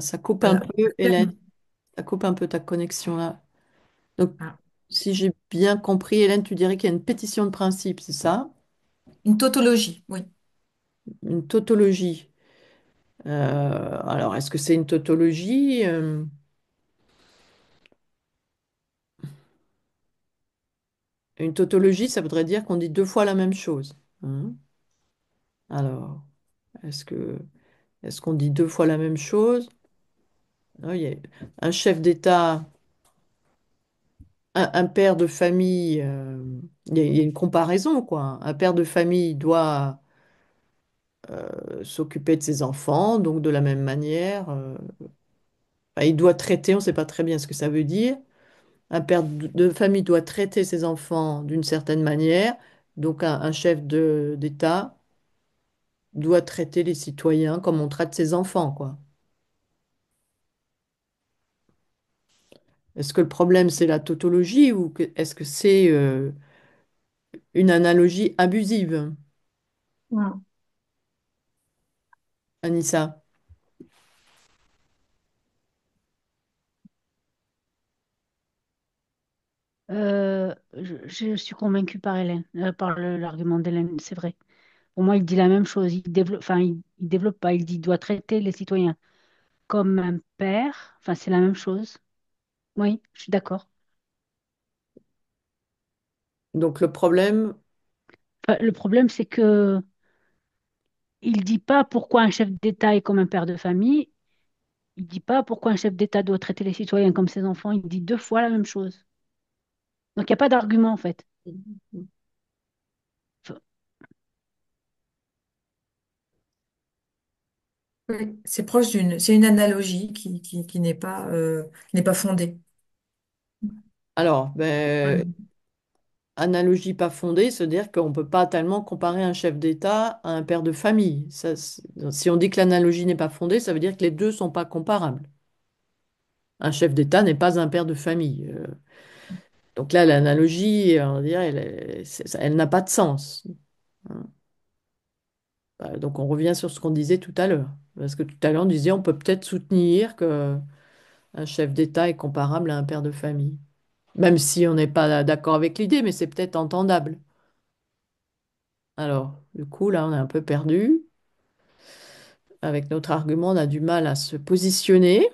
ça coupe un Voilà. peu, Hélène. Ça coupe un peu ta connexion là. Donc, Ah, si j'ai bien compris, Hélène, tu dirais qu'il y a une pétition de principe, c'est ça? une tautologie, oui. Une tautologie. Alors, est-ce que c'est une tautologie? Une tautologie, ça voudrait dire qu'on dit deux fois la même chose, hein. Alors, est-ce que est-ce qu'on dit deux fois la même chose? Non, un chef d'État. un père de famille, il y a une comparaison, quoi. Un père de famille doit s'occuper de ses enfants, donc de la même manière, enfin, il doit traiter, on ne sait pas très bien ce que ça veut dire. Un père de famille doit traiter ses enfants d'une certaine manière, donc un chef d'État doit traiter les citoyens comme on traite ses enfants, quoi. Est-ce que le problème, c'est la tautologie ou est-ce que c'est une analogie abusive, Hmm. Anissa? Je suis convaincue par Hélène, par l'argument d'Hélène, c'est vrai. Pour moi, il dit la même chose. Il développe pas. Il dit doit traiter les citoyens comme un père. Enfin, c'est la même chose. Oui, je suis d'accord. Donc le problème, Enfin, le problème, c'est que il dit pas pourquoi un chef d'État est comme un père de famille. Il dit pas pourquoi un chef d'État doit traiter les citoyens comme ses enfants. Il dit deux fois la même chose. Donc, il n'y a pas d'argument, en fait. Enfin, Oui, c'est proche c'est une analogie qui n'est pas fondée. alors, ben, analogie pas fondée, c'est-à-dire qu'on ne peut pas tellement comparer un chef d'État à un père de famille. Ça, si on dit que l'analogie n'est pas fondée, ça veut dire que les deux sont pas comparables. Un chef d'État n'est pas un père de famille. Donc là, l'analogie, on va dire, elle n'a pas de sens. Hein. Donc on revient sur ce qu'on disait tout à l'heure. Parce que tout à l'heure, on disait on peut peut-être soutenir que un chef d'État est comparable à un père de famille. Même si on n'est pas d'accord avec l'idée, mais c'est peut-être entendable. Alors, du coup, là, on est un peu perdu. Avec notre argument, on a du mal à se positionner.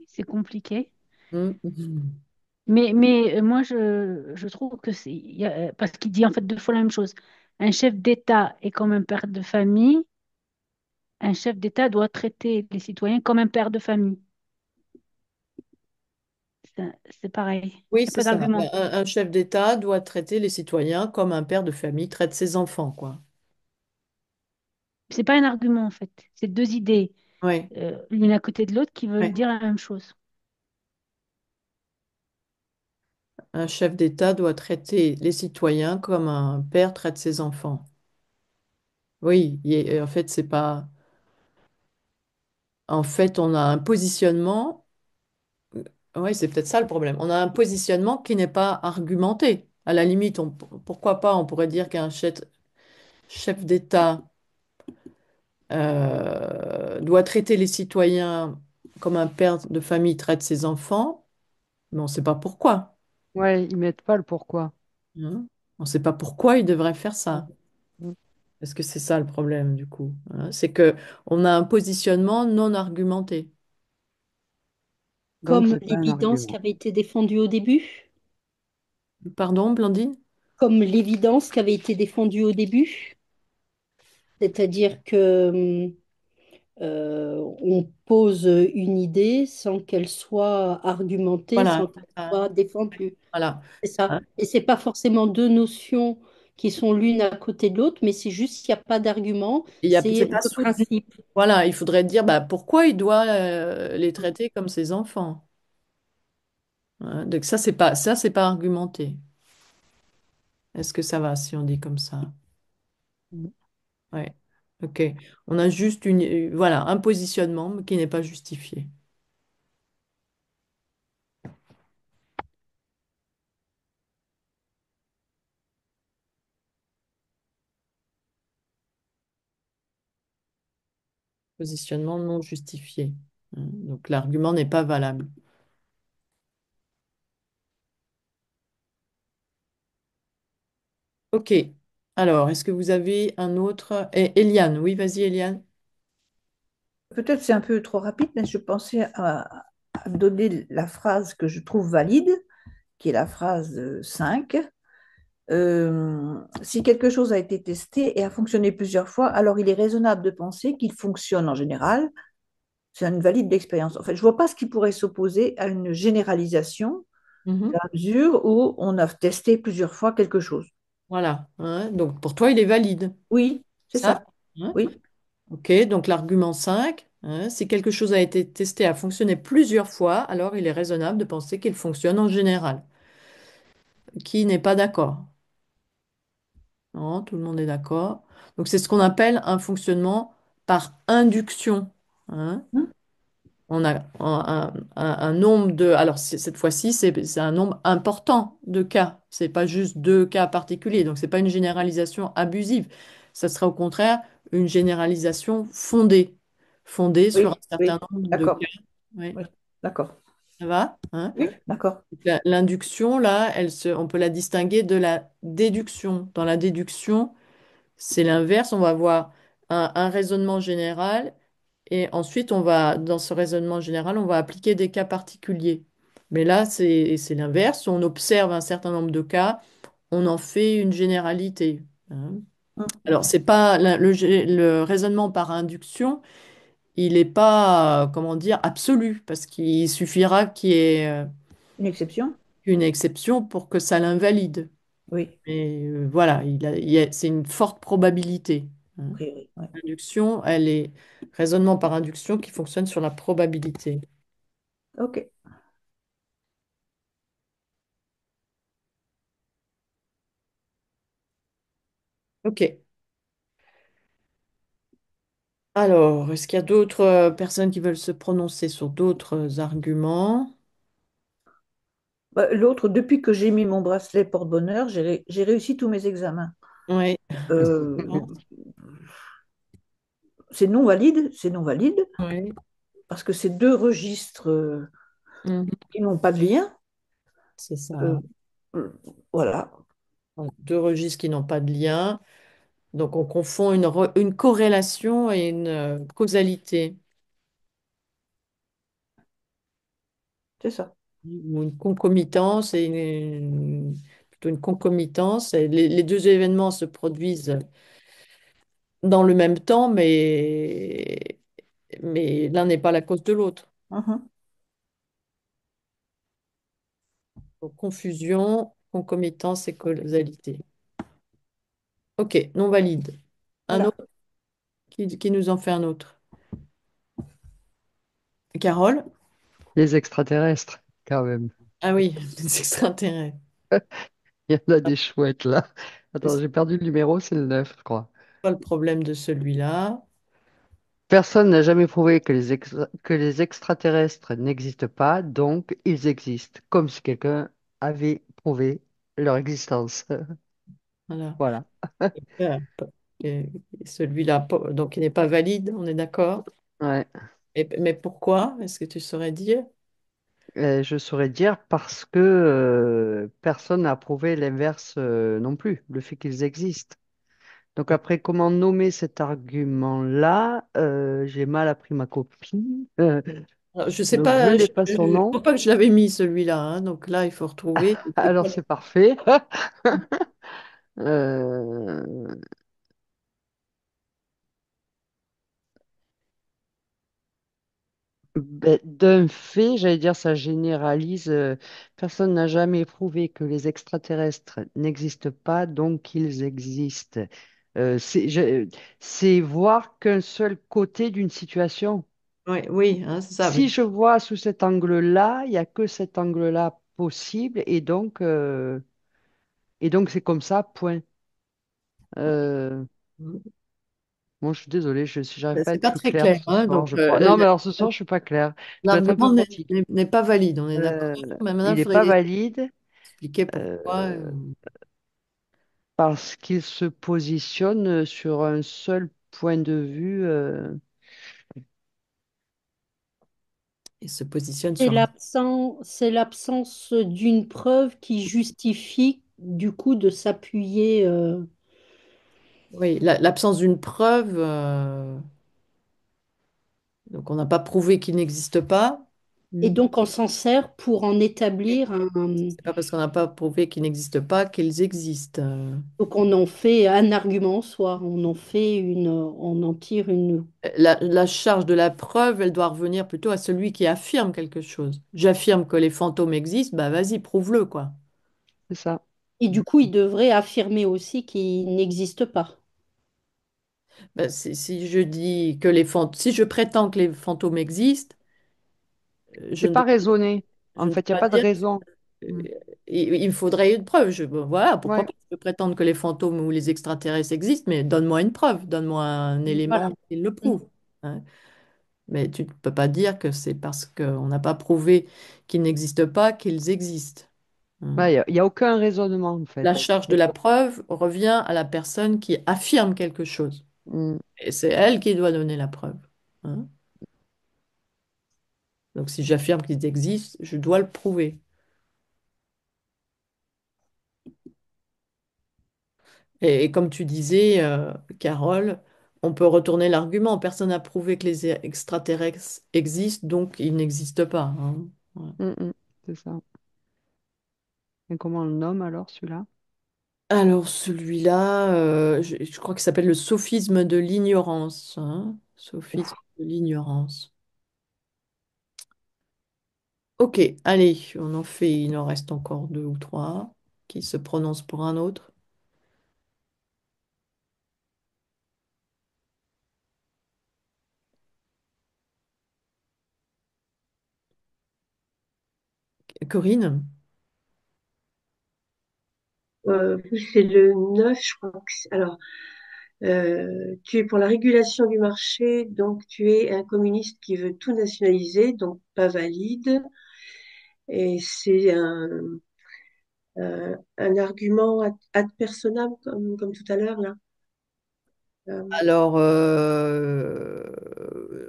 c'est compliqué. Mhm. Mais moi, je trouve que parce qu'il dit en fait deux fois la même chose. Un chef d'État est comme un père de famille. Un chef d'État doit traiter les citoyens comme un père de famille. C'est pareil. Il Oui, n'y a c'est pas ça. Ben, d'argument. un chef d'État doit traiter les citoyens comme un père de famille traite ses enfants, quoi. C'est pas un argument en fait. C'est deux idées, Oui, l'une à côté de l'autre, qui veulent oui. dire la même chose. Un chef d'État doit traiter les citoyens comme un père traite ses enfants. Oui, en fait, c'est pas. En fait, on a un positionnement. Oui, c'est peut-être ça le problème. On a un positionnement qui n'est pas argumenté. À la limite, pourquoi pas, on pourrait dire qu'un chef d'État doit traiter les citoyens comme un père de famille traite ses enfants, mais on ne sait pas pourquoi. Ouais, ils mettent pas le pourquoi. Hein. On ne sait pas pourquoi il devrait faire ça. Mm. Parce que c'est ça le problème du coup. Hein. C'est que on a un positionnement non argumenté. Donc, Comme c'est pas un l'évidence qui argument. avait été défendue au début, Pardon, Blandine? comme l'évidence qui avait été défendue au début, c'est-à-dire que on pose une idée sans qu'elle soit argumentée, sans Voilà. qu'elle soit défendue. Voilà. C'est ça. Hein. Et c'est pas forcément deux notions qui sont l'une à côté de l'autre, mais c'est juste qu'il n'y a pas d'argument, C'est c'est pas le soutenu. principe. Voilà, il faudrait dire bah, pourquoi il doit les traiter comme ses enfants. Hein. Donc ça, c'est pas argumenté. Est-ce que ça va si on dit comme ça? Mm. Ouais. Ok. On a juste voilà, un positionnement mais qui n'est pas justifié. Positionnement non justifié. Hein. Donc l'argument n'est pas valable. Ok. Alors, est-ce que vous avez un autre? Eliane, oui, vas-y, Eliane. Peut-être c'est un peu trop rapide, mais je pensais à donner la phrase que je trouve valide, qui est la phrase 5. Si quelque chose a été testé et a fonctionné plusieurs fois, alors il est raisonnable de penser qu'il fonctionne en général c'est une valide d'expérience. En fait, je vois pas ce qui pourrait s'opposer à une généralisation Mhm. dans la mesure où on a testé plusieurs fois quelque chose. Voilà, hein. Donc pour toi, il est valide. Oui, c'est Ça? ça. Hein. Oui, Ok, donc l'argument 5, hein, si quelque chose a été testé, a fonctionné plusieurs fois, alors il est raisonnable de penser qu'il fonctionne en général. Qui n'est pas d'accord? Non, tout le monde est d'accord. Donc c'est ce qu'on appelle un fonctionnement par induction. Hein. mhm, On a un nombre de... Alors cette fois-ci, c'est un nombre important de cas. C'est pas juste deux cas particuliers. Donc c'est pas une généralisation abusive. Ça serait au contraire une généralisation fondée. Fondée sur un oui, certain oui, nombre de cas. d'accord. Oui. Oui, d'accord. Ça va? Hein. Oui, d'accord. L'induction, là, on peut la distinguer de la déduction. Dans la déduction, c'est l'inverse. On va avoir un raisonnement général et ensuite, dans ce raisonnement général, on va appliquer des cas particuliers. Mais là, c'est l'inverse. On observe un certain nombre de cas, on en fait une généralité. Hein. Mhm. Alors, c'est pas le raisonnement par induction, il n'est pas, comment dire, absolu, parce qu'il suffira qu'il y ait Une exception? une exception pour que ça l'invalide. Oui, Mais voilà, c'est une forte probabilité. a Hein. priori, ouais. Induction, elle est raisonnement par induction qui fonctionne sur la probabilité. Ok. Ok. Alors, est-ce qu'il y a d'autres personnes qui veulent se prononcer sur d'autres arguments? Bah, l'autre, depuis que j'ai mis mon bracelet porte-bonheur, j'ai réussi tous mes examens. Oui. Euh, c'est non valide, Oui. parce que c'est deux registres Mhm. qui n'ont pas de lien. C'est Euh, ça. euh, voilà, Donc, deux registres qui n'ont pas de lien. Donc, on confond une corrélation et une causalité, c'est ça. ou une concomitance et plutôt une concomitance. Et les deux événements se produisent dans le même temps, mais l'un n'est pas la cause de l'autre. Mhm. Donc, confusion, concomitance et causalité. Ok, non valide. Un Voilà. autre qui nous en fait un autre. Carole? Les extraterrestres, quand même. Ah oui, les extraterrestres. Il y en a des chouettes là. Attends, C'est j'ai perdu le numéro, c'est le 9, je crois. pas le problème de celui-là. Personne n'a jamais prouvé que que les extraterrestres n'existent pas, donc ils existent, comme si quelqu'un avait prouvé leur existence. Voilà. Voilà. Euh, et celui-là, donc il n'est pas valide, on est d'accord. Ouais. Mais pourquoi? Est-ce que tu saurais dire? Je saurais dire parce que personne n'a prouvé l'inverse non plus, le fait qu'ils existent. Donc après, comment nommer cet argument-là? J'ai mal appris ma copie, Alors, je sais donc je pas, n'ai pas son je nom. crois pas que je l'avais mis celui-là, hein, donc là, il faut retrouver. Alors c'est parfait. Euh, ben, d'un fait, j'allais dire, ça généralise. Personne n'a jamais prouvé que les extraterrestres n'existent pas, donc ils existent. C'est voir qu'un seul côté d'une situation. Oui, oui, hein, c'est ça. Si je vois sous cet angle-là, il n'y a que cet angle-là possible, et donc c'est comme ça, point. Euh, Bon, je suis désolée, j'arrive pas à C'est être pas plus très claire clair, ce hein, soir, donc je crois. Non, mais alors ce soir, je suis pas claire. Je dois être un peu l'argument fatiguée. n'est pas valide, on est d'accord. Euh, Mais maintenant, il il n'est pas faudrait valide expliquer pourquoi. euh, parce qu'il se positionne sur un seul point de vue. Il se positionne C'est sur l'absence d'une preuve qui justifie du coup de s'appuyer. oui, l'absence d'une preuve. Donc, on n'a pas prouvé qu'il n'existe pas, Et Mm. donc on s'en sert pour en établir un... C'est pas parce qu'on n'a pas prouvé qu'ils n'existent pas qu'ils existent. Donc on en fait un argument, soit on en fait une... On en tire une... La charge de la preuve, elle doit revenir plutôt à celui qui affirme quelque chose. J'affirme que les fantômes existent, bah vas-y, prouve-le, quoi. C'est ça. Et du coup, il devrait affirmer aussi qu'il n'existe pas. Bah, si je dis que si je prétends que les fantômes existent, je C'est ne pas dois, raisonné. je En ne dois fait, il n'y a pas pas de dire raison. euh, Mm. il me faudrait une preuve. Bon, voilà, pourquoi Ouais. pas? Je peux prétendre que les fantômes ou les extraterrestres existent, mais donne-moi une preuve, donne-moi un Voilà. élément qui le Mm. prouve. Hein. Mais tu ne peux pas dire que c'est parce qu'on n'a pas prouvé qu'ils n'existent pas qu'ils existent. Hein. Ouais, y a aucun raisonnement, en La fait. charge de la preuve revient à la personne qui affirme quelque chose. Mm. Et c'est elle qui doit donner la preuve. Hein. Donc si j'affirme qu'ils existent, je dois le prouver. Et comme tu disais, Carole, on peut retourner l'argument. Personne n'a prouvé que les extraterrestres existent, donc ils n'existent pas. Hein. Voilà. Mm, mm. C'est ça. Et comment on le nomme alors, celui-là? Alors celui-là, je crois qu'il s'appelle le sophisme de l'ignorance. Hein. Sophisme de l'ignorance. Ok, allez, il en reste encore deux ou trois qui se prononcent pour un autre. Corinne? C'est le 9, je crois alors, tu es pour la régulation du marché, donc tu es un communiste qui veut tout nationaliser, donc pas valide. Et c'est un argument ad personam, comme tout à l'heure, là. Euh, Alors,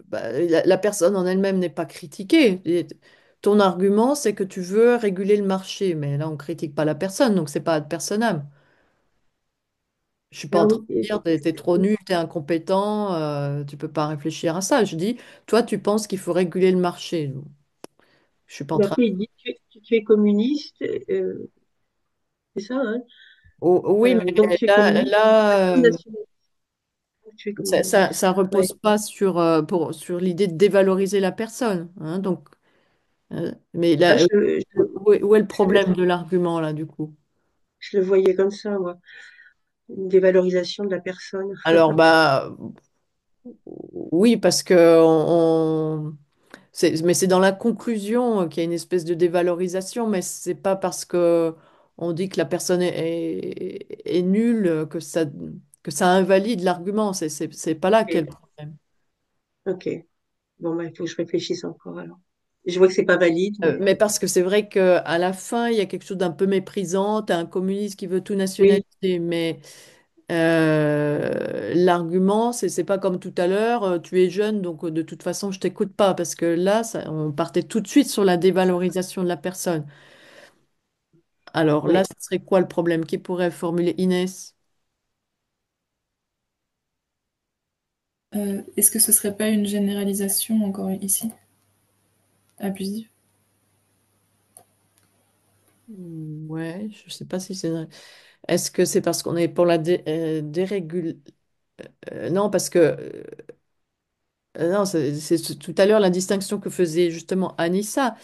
bah, la personne en elle-même n'est pas critiquée. Ton argument, c'est que tu veux réguler le marché, mais là, on critique pas la personne, donc c'est pas ad personam. Je suis pas en ben train oui, de dire t'es trop nul, t'es incompétent, tu peux pas réfléchir à ça. Je dis, toi, tu penses qu'il faut réguler le marché. Je suis pas en mais train. après, il dit tu es communiste, c'est ça, hein? Oui, Donc mais tu es communiste, tout nationaliste, donc tu es communiste. ça Ouais. repose pas sur l'idée de dévaloriser la personne. Hein, donc, mais Ah, là, où est le je le- problème de l'argument là, du coup? je le voyais comme ça, moi. Une dévalorisation de la personne. Alors, bah, oui, parce que mais c'est dans la conclusion qu'il y a une espèce de dévalorisation, mais c'est pas parce que on dit que la personne est nulle que ça invalide l'argument. C'est pas là qu'est le Ok. problème. Ok. Bon, bah, il faut que je réfléchisse encore alors. Je vois que c'est pas valide, mais Mais parce que c'est vrai qu'à la fin, il y a quelque chose d'un peu méprisant. T'as un communiste qui veut tout oui, nationaliser, mais l'argument, c'est pas comme tout à l'heure, tu es jeune, donc de toute façon, je t'écoute pas, parce que là, on partait tout de suite sur la dévalorisation de la personne. Alors là, oui. ce serait quoi le problème? Qui pourrait formuler Inès? Est-ce que ce serait pas une généralisation encore ici, abusive? Ouais, je sais pas si c'est. Est-ce que c'est parce qu'on est pour la dérégul... non, parce que non, tout à l'heure la distinction que faisait justement Anissa.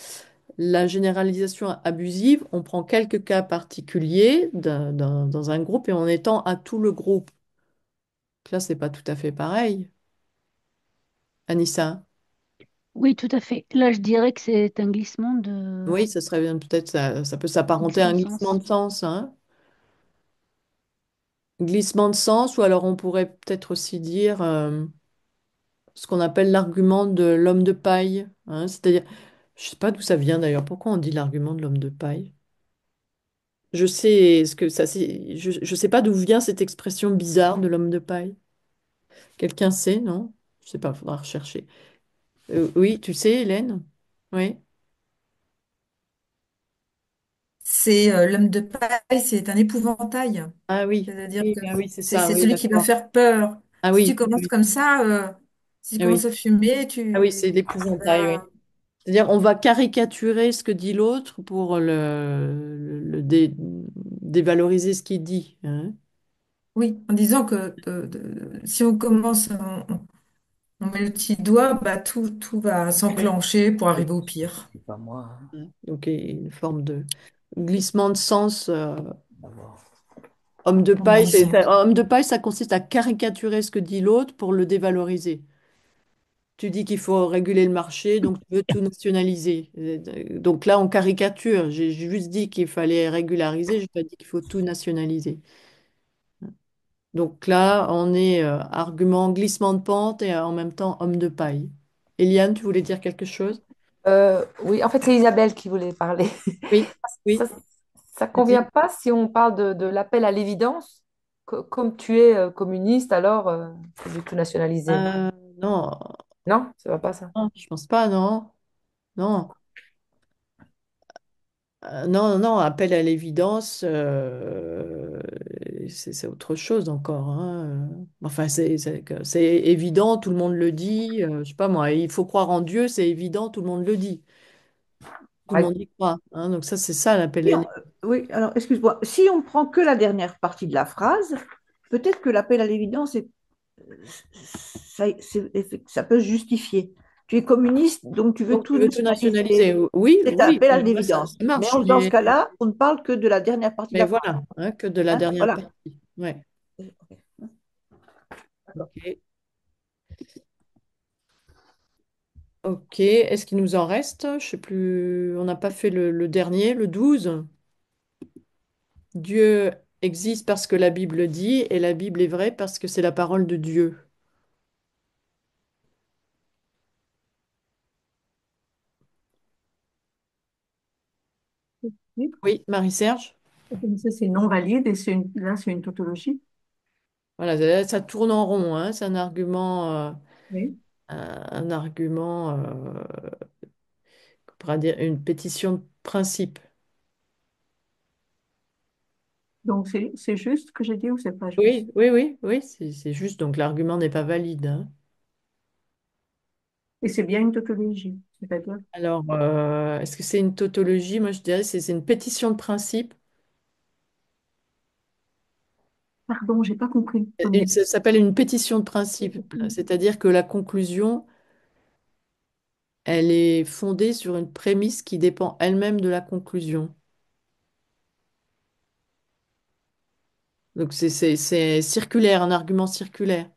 La généralisation abusive, on prend quelques cas particuliers dans un groupe et on étend à tout le groupe. Là, c'est pas tout à fait pareil. Anissa, Oui, tout à fait. Là, je dirais que c'est un glissement de oui, ça serait bien, peut-être ça peut s'apparenter à glissement un de glissement sens. de sens, hein. Glissement de sens, ou alors on pourrait peut-être aussi dire ce qu'on appelle l'argument de l'homme de paille, hein. C'est-à-dire, je sais pas d'où ça vient d'ailleurs. Pourquoi on dit l'argument de l'homme de paille? Je sais ce que ça, je sais pas d'où vient cette expression bizarre de l'homme de paille. Quelqu'un sait, non? Je sais pas, faudra rechercher. Oui, tu sais, Hélène? Oui. C'est l'homme de paille, c'est un épouvantail. Ah oui. C'est-à-dire Oui, que ah oui, c'est c'est ça, c'est oui, celui qui va d'accord. faire peur. Ah Si tu oui, commences oui, comme ça, si tu ah oui. commences à fumer, Ah oui, c'est tu l'épouvantail, vas, oui. C'est-à-dire, on va caricaturer ce que dit l'autre pour dévaloriser ce qu'il dit, hein. Oui, en disant que si on commence, on met le petit doigt, bah, tout va Oui. s'enclencher pour Oui, arriver au pire. c'est pas moi, Donc, il y a une forme de glissement de sens. d'abord. Homme de En paille, disant. homme de paille, ça consiste à caricaturer ce que dit l'autre pour le dévaloriser. Tu dis qu'il faut réguler le marché, donc tu veux tout nationaliser. Donc là, on caricature. J'ai juste dit qu'il fallait régulariser, je n'ai pas dit qu'il faut tout nationaliser. Donc là, on est argument glissement de pente et en même temps homme de paille. Eliane, tu voulais dire quelque chose? Oui, en fait, c'est Isabelle qui voulait parler. Oui, Ça, oui, ça convient vas-y. pas si on parle de l'appel à l'évidence. Comme tu es communiste, alors tu veux tout nationaliser. Euh, non, Non, ça va pas ça. non, je pense pas, non. Non. Non, non, appel à l'évidence, c'est autre chose encore, hein. Enfin, c'est évident, tout le monde le dit. Je sais pas moi, il faut croire en Dieu, c'est évident, tout le monde le dit. Tout le Ouais. monde y croit, hein. Donc ça, c'est ça l'appel à Si on- l'évidence. oui, alors excuse-moi, si on prend que la dernière partie de la phrase, peut-être que l'appel à l'évidence ça peut se justifier. Tu es communiste, donc tu veux Donc tout tu veux tout nationaliser. nationaliser. Oui, C'est un oui, appel à pour moi, ça, l'évidence. ça Mais marche. dans ce cas-là, on ne parle que de la dernière partie de Mais la phrase. voilà, hein, que de la Hein, dernière voilà. partie. Ouais. Ok. Ok. Est-ce qu'il nous en reste? Je sais plus. On n'a pas fait le dernier, le 12. Dieu existe parce que la Bible dit, et la Bible est vraie parce que c'est la parole de Dieu. Oui. Oui, Marie-Serge? Donc, ça, c'est non valide et là, c'est une tautologie. Voilà, ça tourne en rond, hein. C'est Oui. un argument, on pourra dire une pétition de principe. Donc, c'est juste ce que j'ai dit ou c'est pas juste? Oui, oui, oui, oui, c'est juste. Donc l'argument n'est pas valide, hein. Et c'est bien une tautologie. C'est-à-dire, Alors, est-ce que c'est une tautologie? Moi, je dirais que c'est une pétition de principe. pardon, j'ai pas compris. Ça s'appelle une pétition de principe, c'est-à-dire que la conclusion, elle est fondée sur une prémisse qui dépend elle-même de la conclusion. Donc c'est circulaire, un argument circulaire.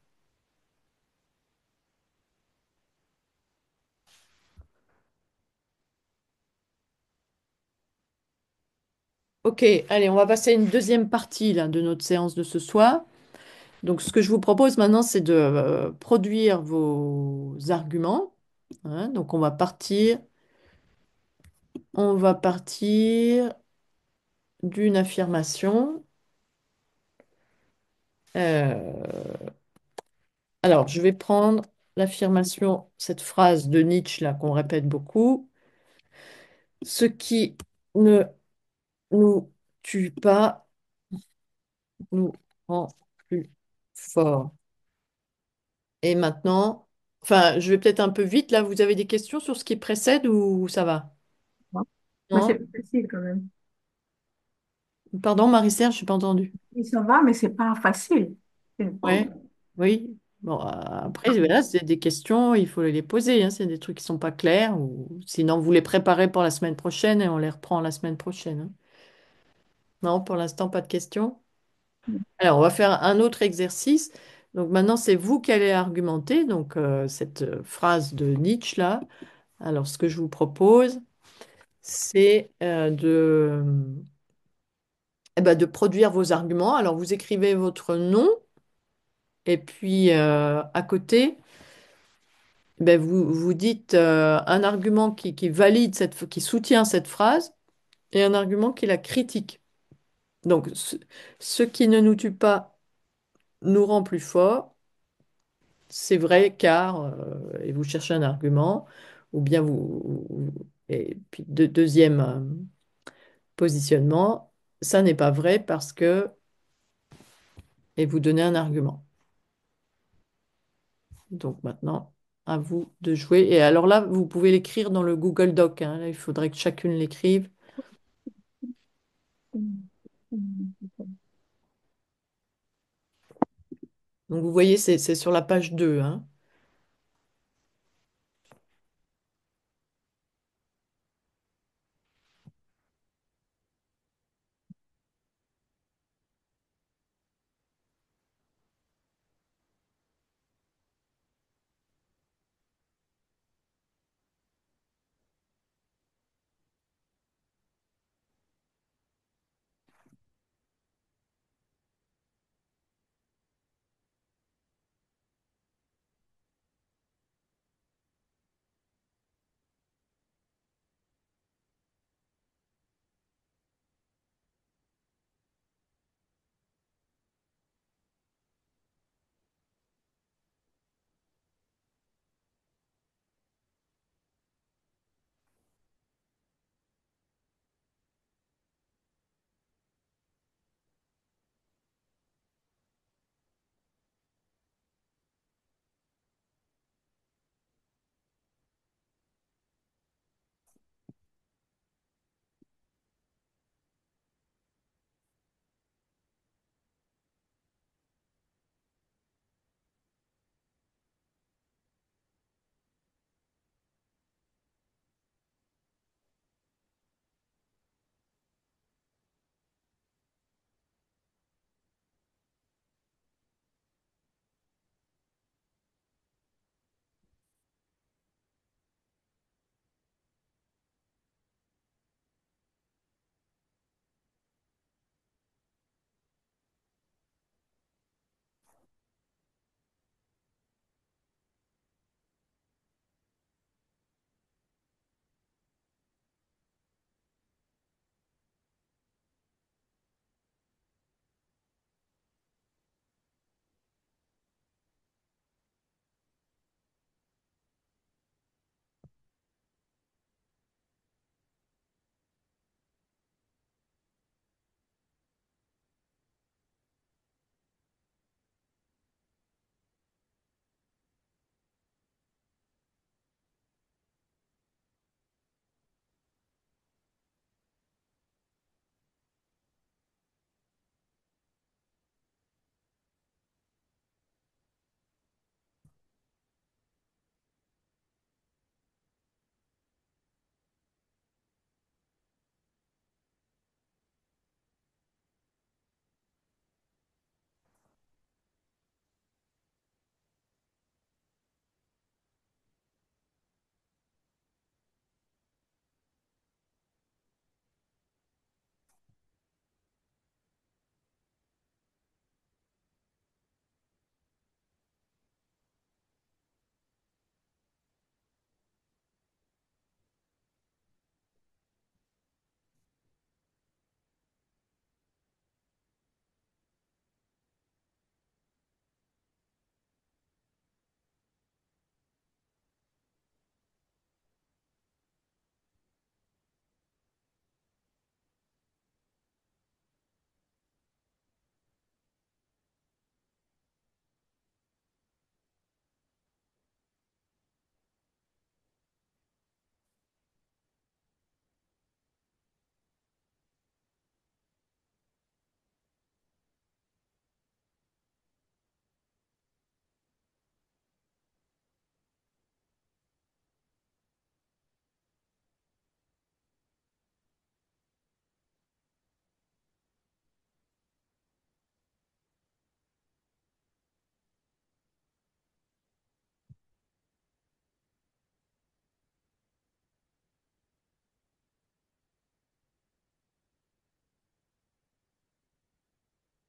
Ok, allez, on va passer à une deuxième partie là, de notre séance de ce soir. Donc ce que je vous propose maintenant, c'est de produire vos arguments, hein. Donc on va partir d'une affirmation. Euh, alors, je vais prendre l'affirmation, cette phrase de Nietzsche là qu'on répète beaucoup. Ce qui ne nous tue pas nous rend plus fort. Et maintenant, enfin, je vais peut-être un peu vite. Là, vous avez des questions sur ce qui précède ou ça va? mais c'est Non? pas facile quand même. Pardon, Marie-Serge, je n'ai pas entendu. Oui, ça va, mais c'est pas facile. C'est- Ouais, oui. Bon, après, voilà, c'est des questions, il faut les poser, hein. C'est des trucs qui sont pas clairs. Ou sinon, vous les préparez pour la semaine prochaine et on les reprend la semaine prochaine, hein. Non, pour l'instant, pas de questions. Alors, on va faire un autre exercice. Donc maintenant, c'est vous qui allez argumenter. Donc, cette phrase de Nietzsche là. Alors, ce que je vous propose, c'est de produire vos arguments. Alors, vous écrivez votre nom et puis à côté, vous dites un argument qui valide qui soutient cette phrase et un argument qui la critique. Donc, ce qui ne nous tue pas nous rend plus forts. C'est vrai car, et vous cherchez un argument, ou bien et puis deuxième positionnement, ça n'est pas vrai parce que, et vous donnez un argument. Donc maintenant. À vous de jouer. Et alors là, vous pouvez l'écrire dans le Google Doc, hein. Là, il faudrait que chacune l'écrive. Donc vous voyez, c'est sur la page 2, hein.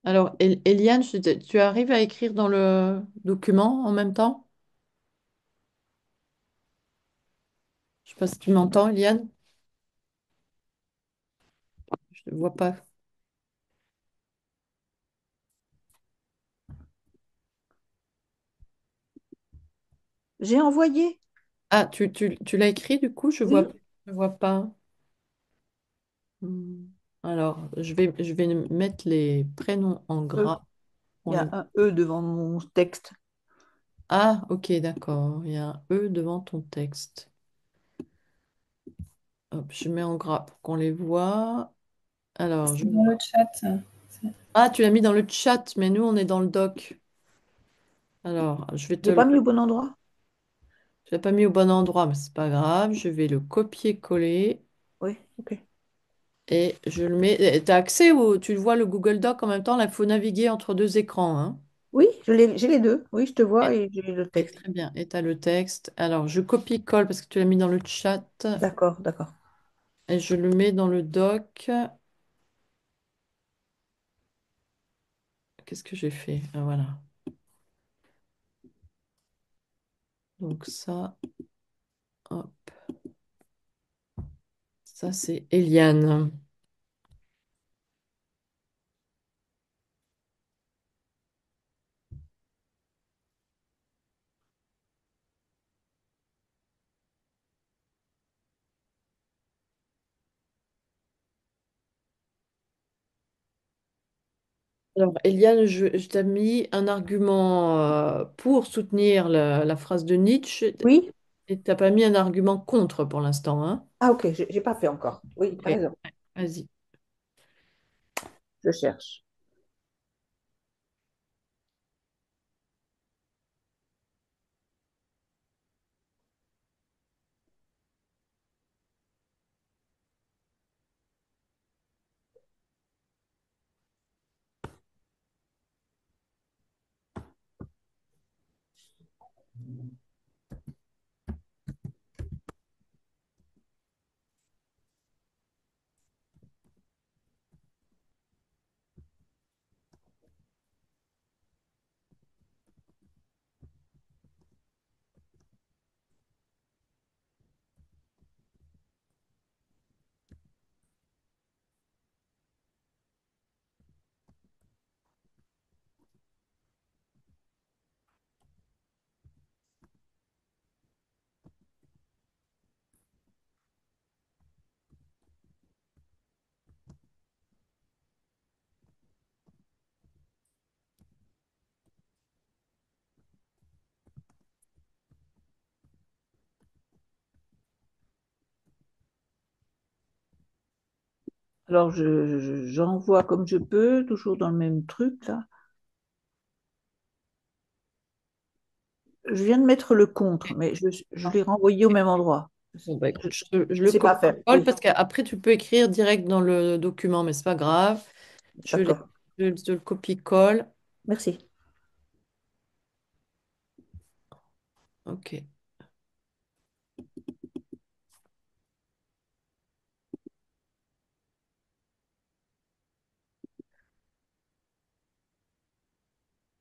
Alors, Eliane, tu arrives à écrire dans le document en même temps? Je sais pas si tu m'entends, Eliane. Je ne vois pas. J'ai envoyé. Ah, tu l'as écrit du coup? Oui, Je vois pas. Hmm. Alors, je vais mettre les prénoms en E. gras Il pour y a les. un E devant mon texte. Ah, ok, d'accord. Il y a un E devant ton texte. Hop, je mets en gras pour qu'on les voit. Alors, C'est dans le chat. C'est- ah, tu l'as mis dans le chat, mais nous, on est dans le doc. Alors, je vais te J'ai pas le... mis au bon endroit? Je l'ai pas mis au bon endroit, mais c'est pas grave. Je vais le copier-coller Oui, ok. et je le mets. Tu as accès au... Tu vois le Google Doc en même temps, là, il faut naviguer entre deux écrans, hein. Oui, j'ai les deux. Oui, je te vois Et- et j'ai le ok, texte. très bien. Et tu as le texte. Alors, je copie-colle parce que tu l'as mis dans le chat D'accord, d'accord. et je le mets dans le doc. Qu'est-ce que j'ai fait? Ah, voilà. Donc ça, hop, ça c'est Eliane. Alors, Eliane, je t'ai mis un argument pour soutenir la phrase de Nietzsche Oui? et tu n'as pas mis un argument contre pour l'instant, hein? Ah, ok, j'ai pas fait encore. Oui, Ok, t'as raison. vas-y. Je cherche. Alors, j'envoie comme je peux, toujours dans le même truc, là. Je viens de mettre le contre, mais je l'ai renvoyé au même endroit. Bon, bah, écoute, je Je le sais pas faire. copie-colle Oui, parce qu'après tu peux écrire direct dans le document, mais c'est pas grave. Je, l'ai- d'accord. je le copie-colle. Merci. Ok.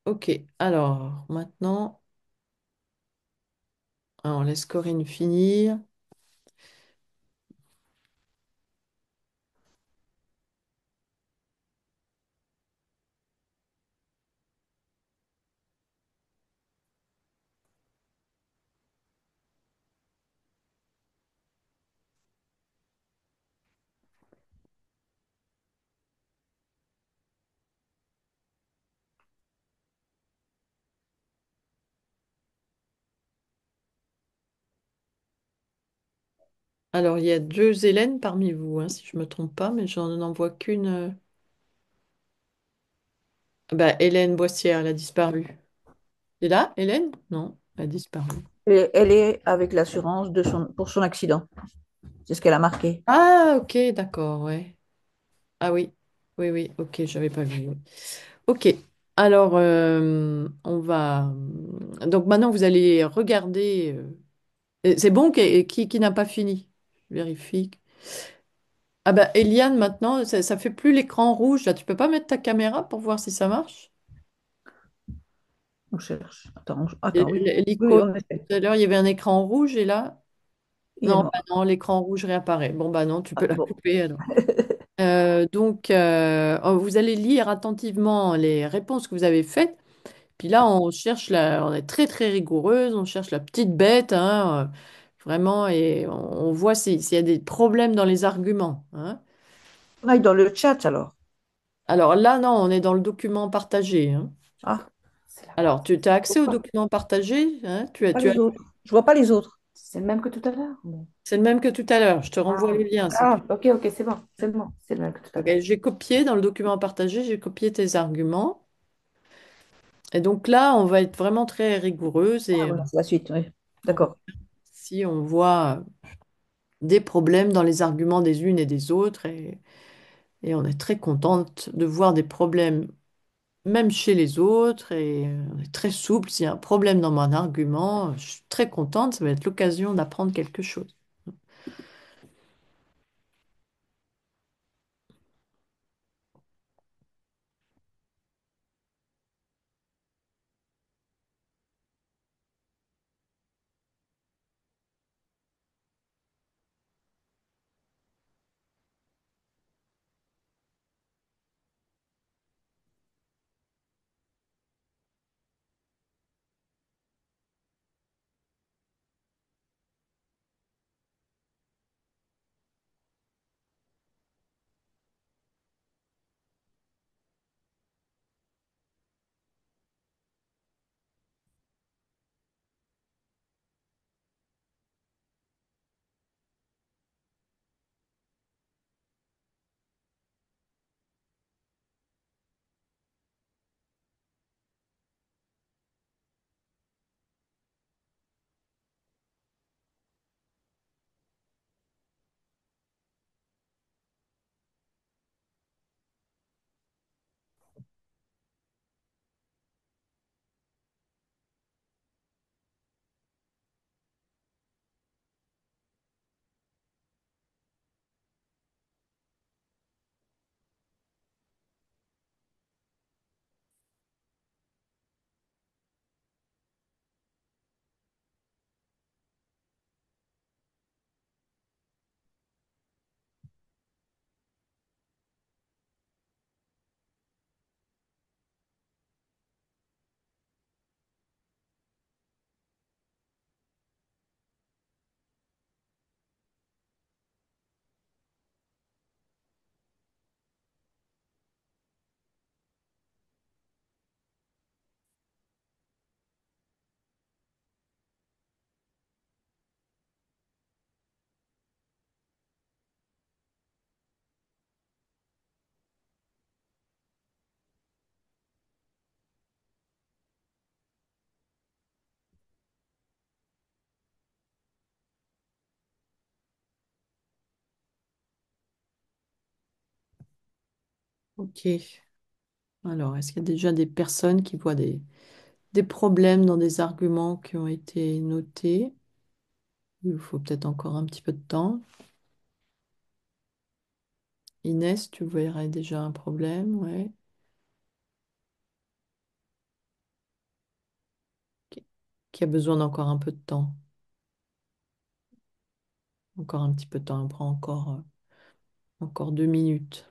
Ok. Alors, maintenant, on laisse Corinne finir. Alors, il y a deux Hélène parmi vous, hein, si je ne me trompe pas, mais j'en en vois qu'une. Ah bah, Hélène Boissière, elle a disparu. C'est là, Hélène? Non, elle a disparu. Et elle est avec l'assurance pour son accident. C'est ce qu'elle a marqué. Ah, ok, d'accord, ouais. Ah oui, oui, oui, ok, j'avais pas vu. Oui. Ok, alors on va. Donc maintenant, vous allez regarder. C'est bon, qui n'a pas fini? Je vérifie. Ah bah, Eliane, maintenant, ça fait plus l'écran rouge. Là, tu peux pas mettre ta caméra pour voir si ça marche? On cherche. Et Attends, oui. Oui, l'icône, on tout essaie. à l'heure, il y avait un écran rouge et là. Il est Non, bah noir. non, l'écran rouge réapparaît. Bon, bah non, tu peux Ah, la bon. couper alors. Donc, vous allez lire attentivement les réponses que vous avez faites. Puis là, on cherche on est très très rigoureuse, on cherche la petite bête, hein, vraiment, et on voit s'il y a des problèmes dans les arguments, hein. On aille dans le chat alors. Alors là, non, on est dans le document partagé, hein. Ah. C'est la Alors, base. tu as accès aux Pourquoi? documents partagés, hein? Pas les autres. Je vois pas les autres. C'est le même que tout à l'heure. Bon. C'est le même que tout à l'heure. Je te renvoie Ah, le lien si tu ah, ok, ok, c'est bon, c'est bon, c'est le même que tout à veux. l'heure. Ok, j'ai copié dans le document partagé, j'ai copié tes arguments. Et donc là, on va être vraiment très rigoureuse Ah, et voilà, c'est la suite, oui. on D'accord. si on voit des problèmes dans les arguments des unes et des autres, et on est très contente de voir des problèmes même chez les autres, et on est très souple. S'il y a un problème dans mon argument, je suis très contente, ça va être l'occasion d'apprendre quelque chose. Ok. Alors, est-ce qu'il y a déjà des personnes qui voient des problèmes dans des arguments qui ont été notés? Il vous faut peut-être encore un petit peu de temps. Inès, tu verrais déjà un problème, ouais. Qui a besoin d'encore un peu de temps. Encore un petit peu de temps, on prend encore 2 minutes.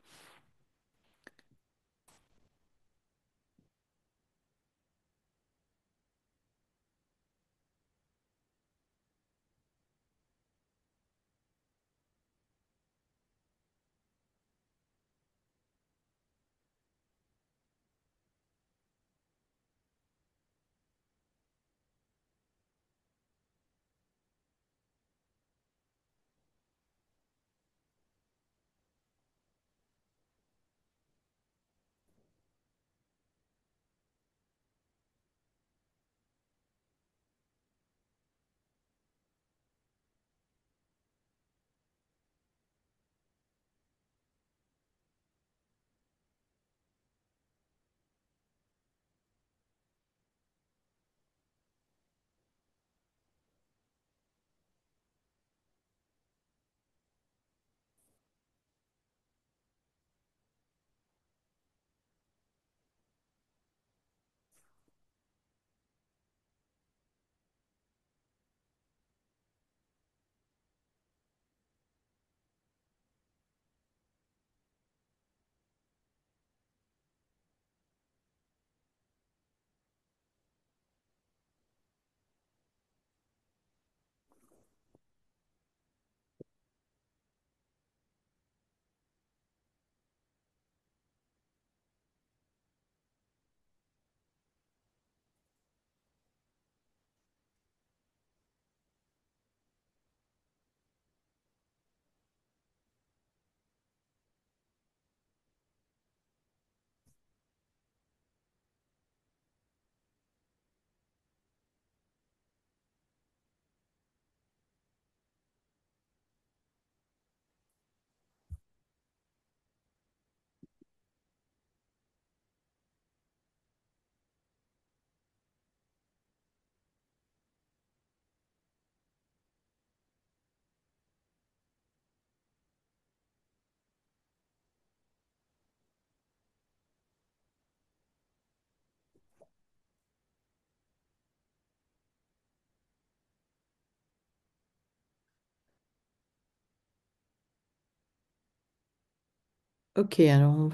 Ok, alors on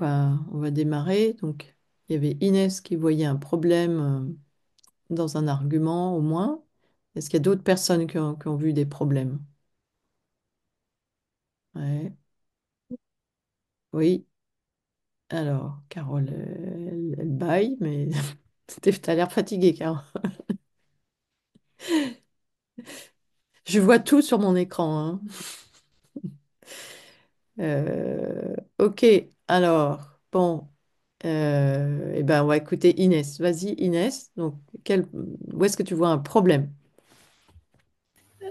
va démarrer. Donc, il y avait Inès qui voyait un problème dans un argument au moins. Est-ce qu'il y a d'autres personnes qui ont vu des problèmes? Ouais. Oui. Alors, Carole, elle bâille, mais t'as l'air fatiguée, Carole. Je vois tout sur mon écran, hein. Ok, alors, bon, eh ben, on va écouter Inès. Vas-y, Inès. Donc, où est-ce que tu vois un problème?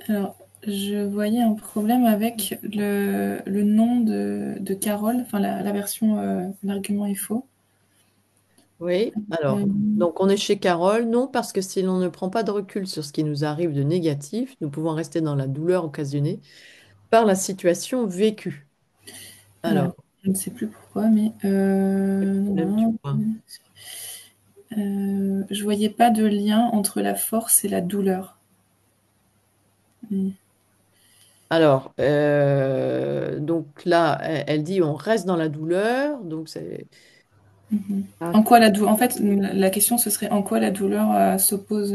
Alors, je voyais un problème avec le nom de Carole, enfin la version l'argument est faux. Oui, alors, Euh, donc on est chez Carole. Non, parce que si l'on ne prend pas de recul sur ce qui nous arrive de négatif, nous pouvons rester dans la douleur occasionnée par la situation vécue. alors, Alors, je ne sais plus pourquoi, mais quel problème tu vois? je voyais pas de lien entre la force et la douleur. Mm. Alors, donc là, elle dit on reste dans la douleur. Donc, Mhm. Ah, En quoi la douleur? En fait, la question ce serait en quoi la douleur s'oppose.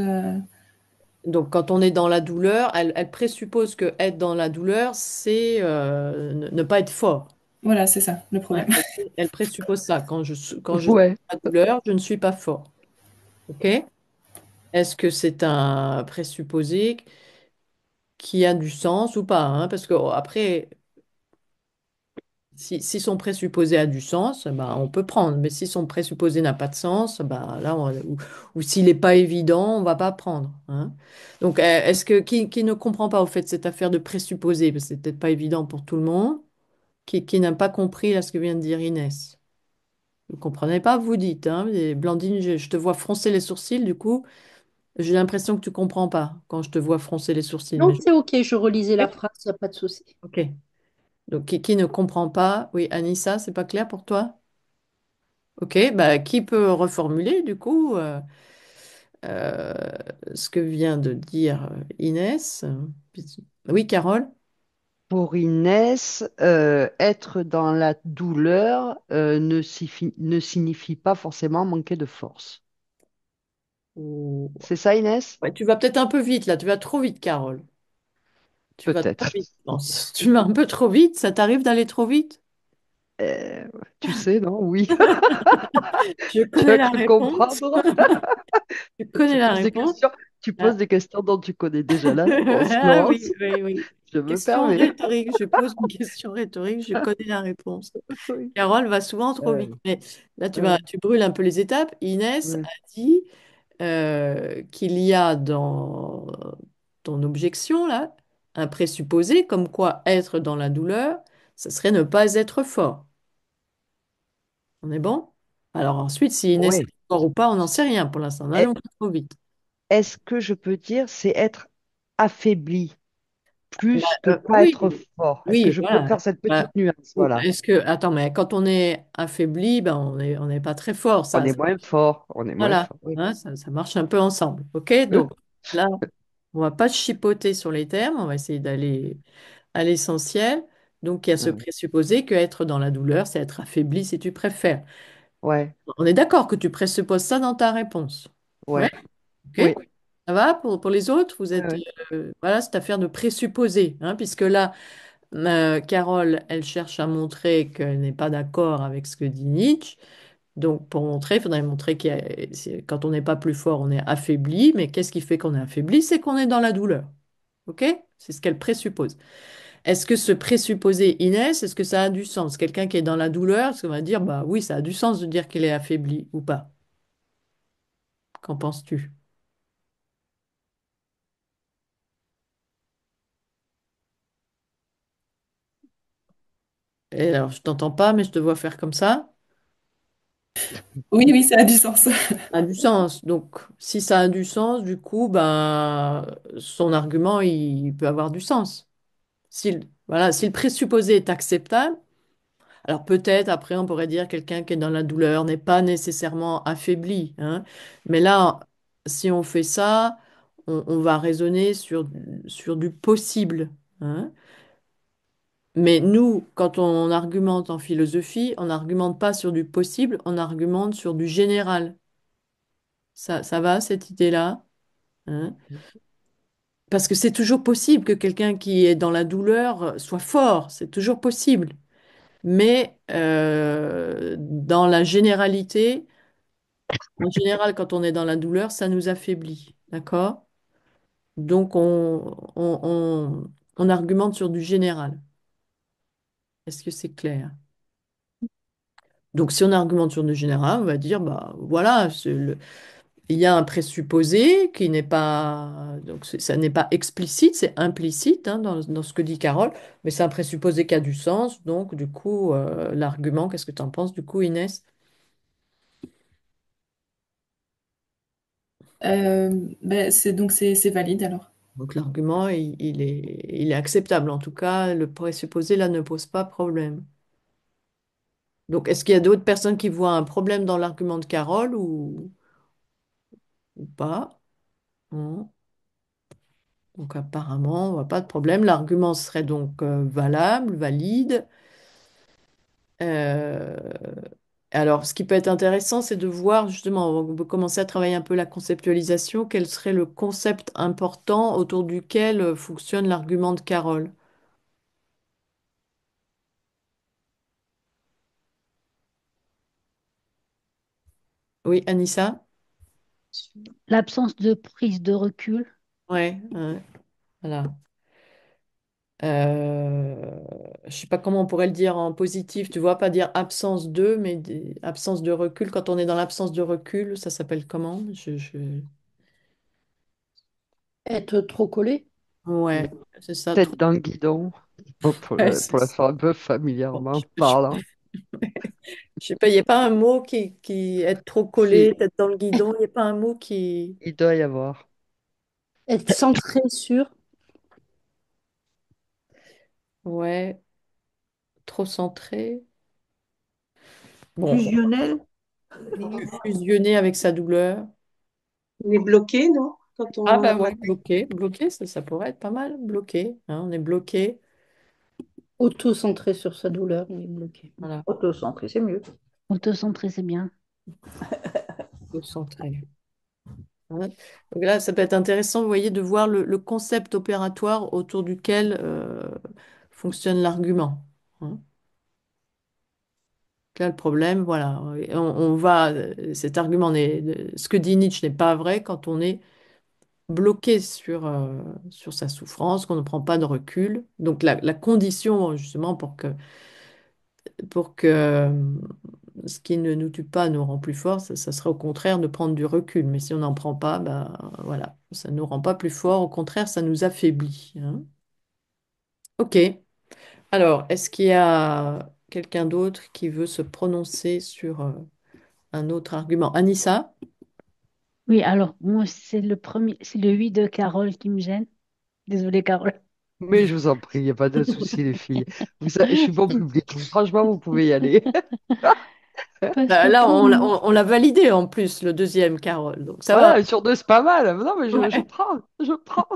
donc quand on est dans la douleur, elle présuppose que être dans la douleur, c'est ne pas être fort. Voilà, c'est ça le Hein. problème. Elle présuppose ça. Quand je suis ouais. dans la douleur, je ne suis pas fort. OK? Est-ce que c'est un présupposé qui a du sens ou pas, hein? Parce que après, si son présupposé a du sens, bah, on peut prendre. Mais si son présupposé n'a pas de sens, bah, là, ou s'il n'est pas évident, on va pas prendre, hein. Donc, est-ce que qui ne comprend pas au fait cette affaire de présupposé, parce que c'est peut-être pas évident pour tout le monde, qui n'a pas compris là ce que vient de dire Inès? Vous comprenez pas, vous dites, hein? Et Blandine, je te vois froncer les sourcils, du coup, j'ai l'impression que tu comprends pas quand je te vois froncer les sourcils. Non, c'est OK, je relisais la phrase, il n'y a pas de souci. Ok. Donc, qui ne comprend pas? Oui, Anissa, c'est pas clair pour toi? Ok, bah, qui peut reformuler du coup euh, ce que vient de dire Inès? Oui, Carole? Pour Inès, être dans la douleur ne signifie pas forcément manquer de force. Ou- C'est ça, Inès? Ouais, tu vas peut-être un peu vite là, tu vas trop vite, Carole. Tu vas trop Peut-être. vite. Non, tu vas un peu trop vite, ça t'arrive d'aller trop vite? Euh, Tu sais, non? Oui, Je tu connais as la cru réponse. comprendre. Je connais Tu la poses des réponse. questions, tu poses Ah. des questions dont tu connais déjà la réponse. Ah oui, Laurence, oui, oui. je me Question permets. rhétorique. Je pose une question rhétorique, je connais la réponse. Oui. Carole va souvent trop vite. Ouais, Mais là, ouais, tu brûles un peu les étapes. Inès a ouais. dit qu'il y a dans ton objection, là, un présupposé comme quoi être dans la douleur, ce serait ne pas être fort. On est bon? Alors ensuite, si Inès est Ouais. fort ou pas, on n'en sait rien pour l'instant. E- N'allons pas trop vite. Est-ce que je peux dire c'est être affaibli plus que pas Oui, être fort? Est-ce que oui, je peux voilà. faire cette Voilà. petite nuance? Ou Voilà. est-ce que, attends, mais quand on est affaibli, ben on n'est pas très fort. On Ça, est moins fort. On est moins voilà, fort. Oui. hein, ça marche un peu ensemble. OK? Donc là, on va pas chipoter sur les termes, on va essayer d'aller à l'essentiel. Donc, il y a ce Mm. présupposé que être dans la douleur, c'est être affaibli si tu préfères. Ouais, On est d'accord que tu présupposes ça dans ta réponse. Ouais, ouais, ok. oui. Ça va pour les autres? Vous Ouais, êtes, ouais. voilà, cette affaire de présupposer, hein, puisque là, Carole, elle cherche à montrer qu'elle n'est pas d'accord avec ce que dit Nietzsche. Donc, pour montrer, il faudrait montrer quand on n'est pas plus fort, on est affaibli. Mais qu'est-ce qui fait qu'on est affaibli? C'est qu'on est dans la douleur. OK? C'est ce qu'elle présuppose. Est-ce que ce présupposé Inès, est-ce que ça a du sens? Quelqu'un qui est dans la douleur, est-ce qu'on va dire, bah oui, ça a du sens de dire qu'il est affaibli ou pas? Qu'en penses-tu? Et alors, je t'entends pas, mais je te vois faire comme ça. Oui, oui, ça a du sens. Ça a du sens. Donc, si ça a du sens, du coup, ben, son argument, il peut avoir du sens. Voilà, si le présupposé est acceptable, alors peut-être après on pourrait dire quelqu'un qui est dans la douleur n'est pas nécessairement affaibli, hein. Mais là, si on fait ça, on va raisonner sur du possible, hein. Mais nous, quand on argumente en philosophie, on n'argumente pas sur du possible, on argumente sur du général. Ça va, cette idée-là? Hein. Parce que c'est toujours possible que quelqu'un qui est dans la douleur soit fort, c'est toujours possible. Mais dans la généralité, en général, quand on est dans la douleur, ça nous affaiblit. D'accord? Donc, on argumente sur du général. Est-ce que c'est clair? Donc, si on argumente sur du général, on va dire, bah voilà, il y a un présupposé qui n'est pas, donc ça n'est pas explicite, c'est implicite hein, dans ce que dit Carole, mais c'est un présupposé qui a du sens. Donc, du coup, l'argument, qu'est-ce que tu en penses, du coup, Inès? Ben, c'est valide alors. Donc, l'argument, il est acceptable. En tout cas, le présupposé, là, ne pose pas problème. Donc, est-ce qu'il y a d'autres personnes qui voient un problème dans l'argument de Carole ou pas? Non. Donc, apparemment, on voit pas de problème. L'argument serait donc valable, valide. Euh, alors, ce qui peut être intéressant, c'est de voir justement, on peut commencer à travailler un peu la conceptualisation, quel serait le concept important autour duquel fonctionne l'argument de Carole. Oui, Anissa? L'absence de prise de recul. Ouais, ouais, voilà. Je sais pas comment on pourrait le dire en positif, tu vois, pas dire absence de, mais absence de recul. Quand on est dans l'absence de recul, ça s'appelle comment? Être trop collé. Ouais, c'est ça, Tête trop. dans le guidon, Ouais, pour la faire un peu bon, familièrement parlant. je sais pas, il n'y a pas un mot qui est trop Si, collé, tête dans le guidon, il n'y a pas un mot qui... il doit y avoir. Être centré sur. Ouais, trop centré. Bon, Fusionnel. fusionner avec sa douleur. On est bloqué, non? Quand Ah on a bah mal. ouais, bloqué, bloqué, ça pourrait être pas mal, bloqué, hein, on est bloqué. Auto-centré sur sa douleur, on est bloqué. Voilà, Autocentré, c'est mieux. Autocentré, c'est bien. concentré. Ouais. Donc là, ça peut être intéressant, vous voyez, de voir le concept opératoire autour duquel fonctionne l'argument. Hein. Là, le problème, voilà, on va, cet argument, ce que dit Nietzsche n'est pas vrai quand on est bloqué sur sa souffrance, qu'on ne prend pas de recul. Donc la condition, justement, pour que ce qui ne nous tue pas nous rend plus fort, ça serait au contraire de prendre du recul. Mais si on n'en prend pas, bah, voilà, ça ne nous rend pas plus fort, au contraire, ça nous affaiblit. Hein. Ok. Alors, est-ce qu'il y a quelqu'un d'autre qui veut se prononcer sur un autre argument? Anissa? Oui, alors, moi, c'est le premier, c'est le oui de Carole qui me gêne. Désolée, Carole. Mais je vous en prie, il n'y a pas de souci, les filles. Je suis bon public. Franchement, vous pouvez y aller. Parce que Là, pour moi, on l'a validé en plus, le deuxième, Carole. Donc ça va. Voilà, sur deux, c'est pas mal. Non, mais je Ouais. prends, je prends.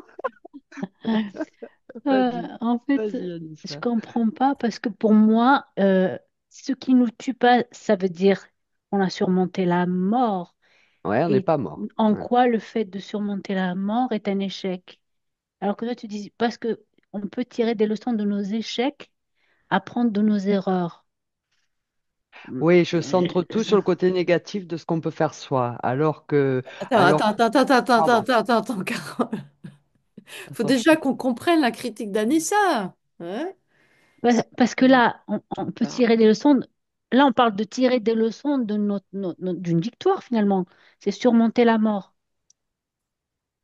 Vas-y, en fait, vas-y, je Anissa. comprends pas parce que pour moi, ce qui nous tue pas, ça veut dire qu'on a surmonté la mort. Ouais, on n'est Et pas mort. en Ouais. quoi le fait de surmonter la mort est un échec? Alors que toi, tu dis, parce que on peut tirer des leçons de nos échecs, apprendre de nos erreurs. Oui, je centre tout sur le côté négatif de ce qu'on peut faire soi, Attends, alors, attends, attends, attends, attends, attends, pardon, attends, attends, attends, Carole. Faut déjà attention. qu'on comprenne la critique d'Anissa. Hein. Parce que là, on peut tirer des leçons. Là, on parle de tirer des leçons de d'une victoire finalement. C'est surmonter la mort.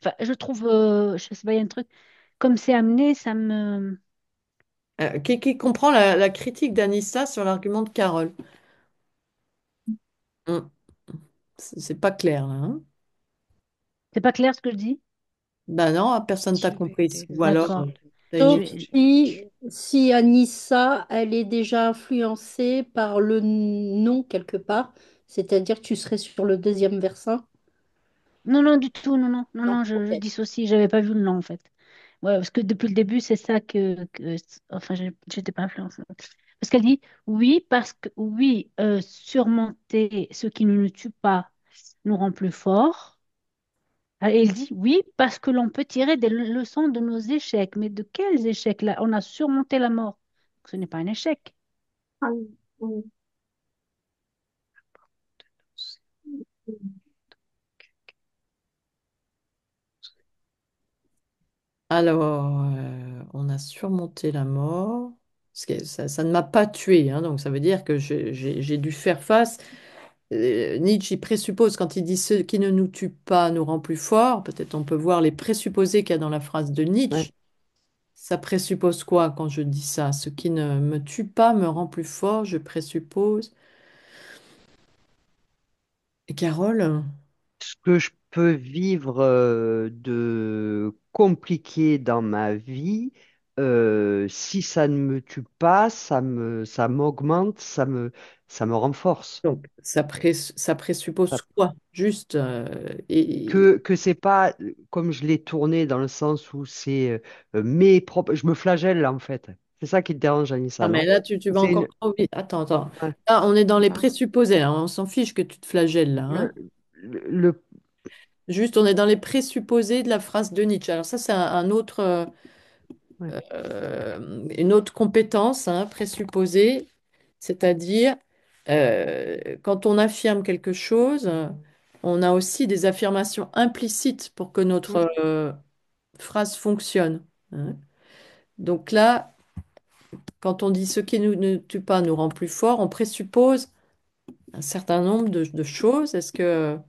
Enfin, je trouve, je sais pas, il y a un truc, comme c'est amené, ça me... Qui comprend la critique d'Anissa sur l'argument de Carole? Hum, c'est pas clair, là. Hein. C'est pas clair ce que je dis? Ben non, personne t'a compris. Ou alors, D'accord. t'as une Je Sauf vais... si Anissa, elle est déjà influencée par le nom quelque part, c'est-à-dire que tu serais sur le deuxième versant. Non, non, du tout, non, non, non, Non, non, ok. je dissocie, j'avais pas vu le nom en fait. Ouais, parce que depuis le début, c'est ça enfin, j'étais pas influencée. Parce qu'elle dit oui, parce que oui, surmonter ce qui ne nous tue pas nous rend plus forts. Et elle dit oui, parce que l'on peut tirer des leçons de nos échecs. Mais de quels échecs là? On a surmonté la mort. Donc, ce n'est pas un échec. Ah, oui. Alors, on a surmonté la mort. Ça ne m'a pas tué, hein, donc ça veut dire que j'ai dû faire face. Nietzsche, il présuppose, quand il dit ce qui ne nous tue pas nous rend plus forts, peut-être on peut voir les présupposés qu'il y a dans la phrase de Ouais. Nietzsche. Ça présuppose quoi quand je dis ça? Ce qui ne me tue pas me rend plus fort, je présuppose. Et Carole? Ce que je peux vivre de compliqué dans ma vie, si ça ne me tue pas, ça m'augmente, ça me renforce. Donc, ça présuppose Ça- quoi? Juste, que c'est pas comme je l'ai tourné dans le sens où c'est mes propres. Je me flagelle là, en fait. C'est ça qui te dérange, Anissa, non, mais non? là, tu vas C'est encore une. trop vite. Attends, attends. Ouais. Là, on est dans les présupposés, hein. On s'en fiche que tu te flagelles, là, hein. Le, le- Juste, on est dans les présupposés de la phrase de Nietzsche. Alors ça, c'est un autre, ouais. une autre compétence, hein, présupposée, c'est-à-dire quand on affirme quelque chose, on a aussi des affirmations implicites pour que notre phrase fonctionne, hein. Donc là, quand on dit ce qui nous ne tue pas nous rend plus fort, on présuppose un certain nombre de choses. Est-ce que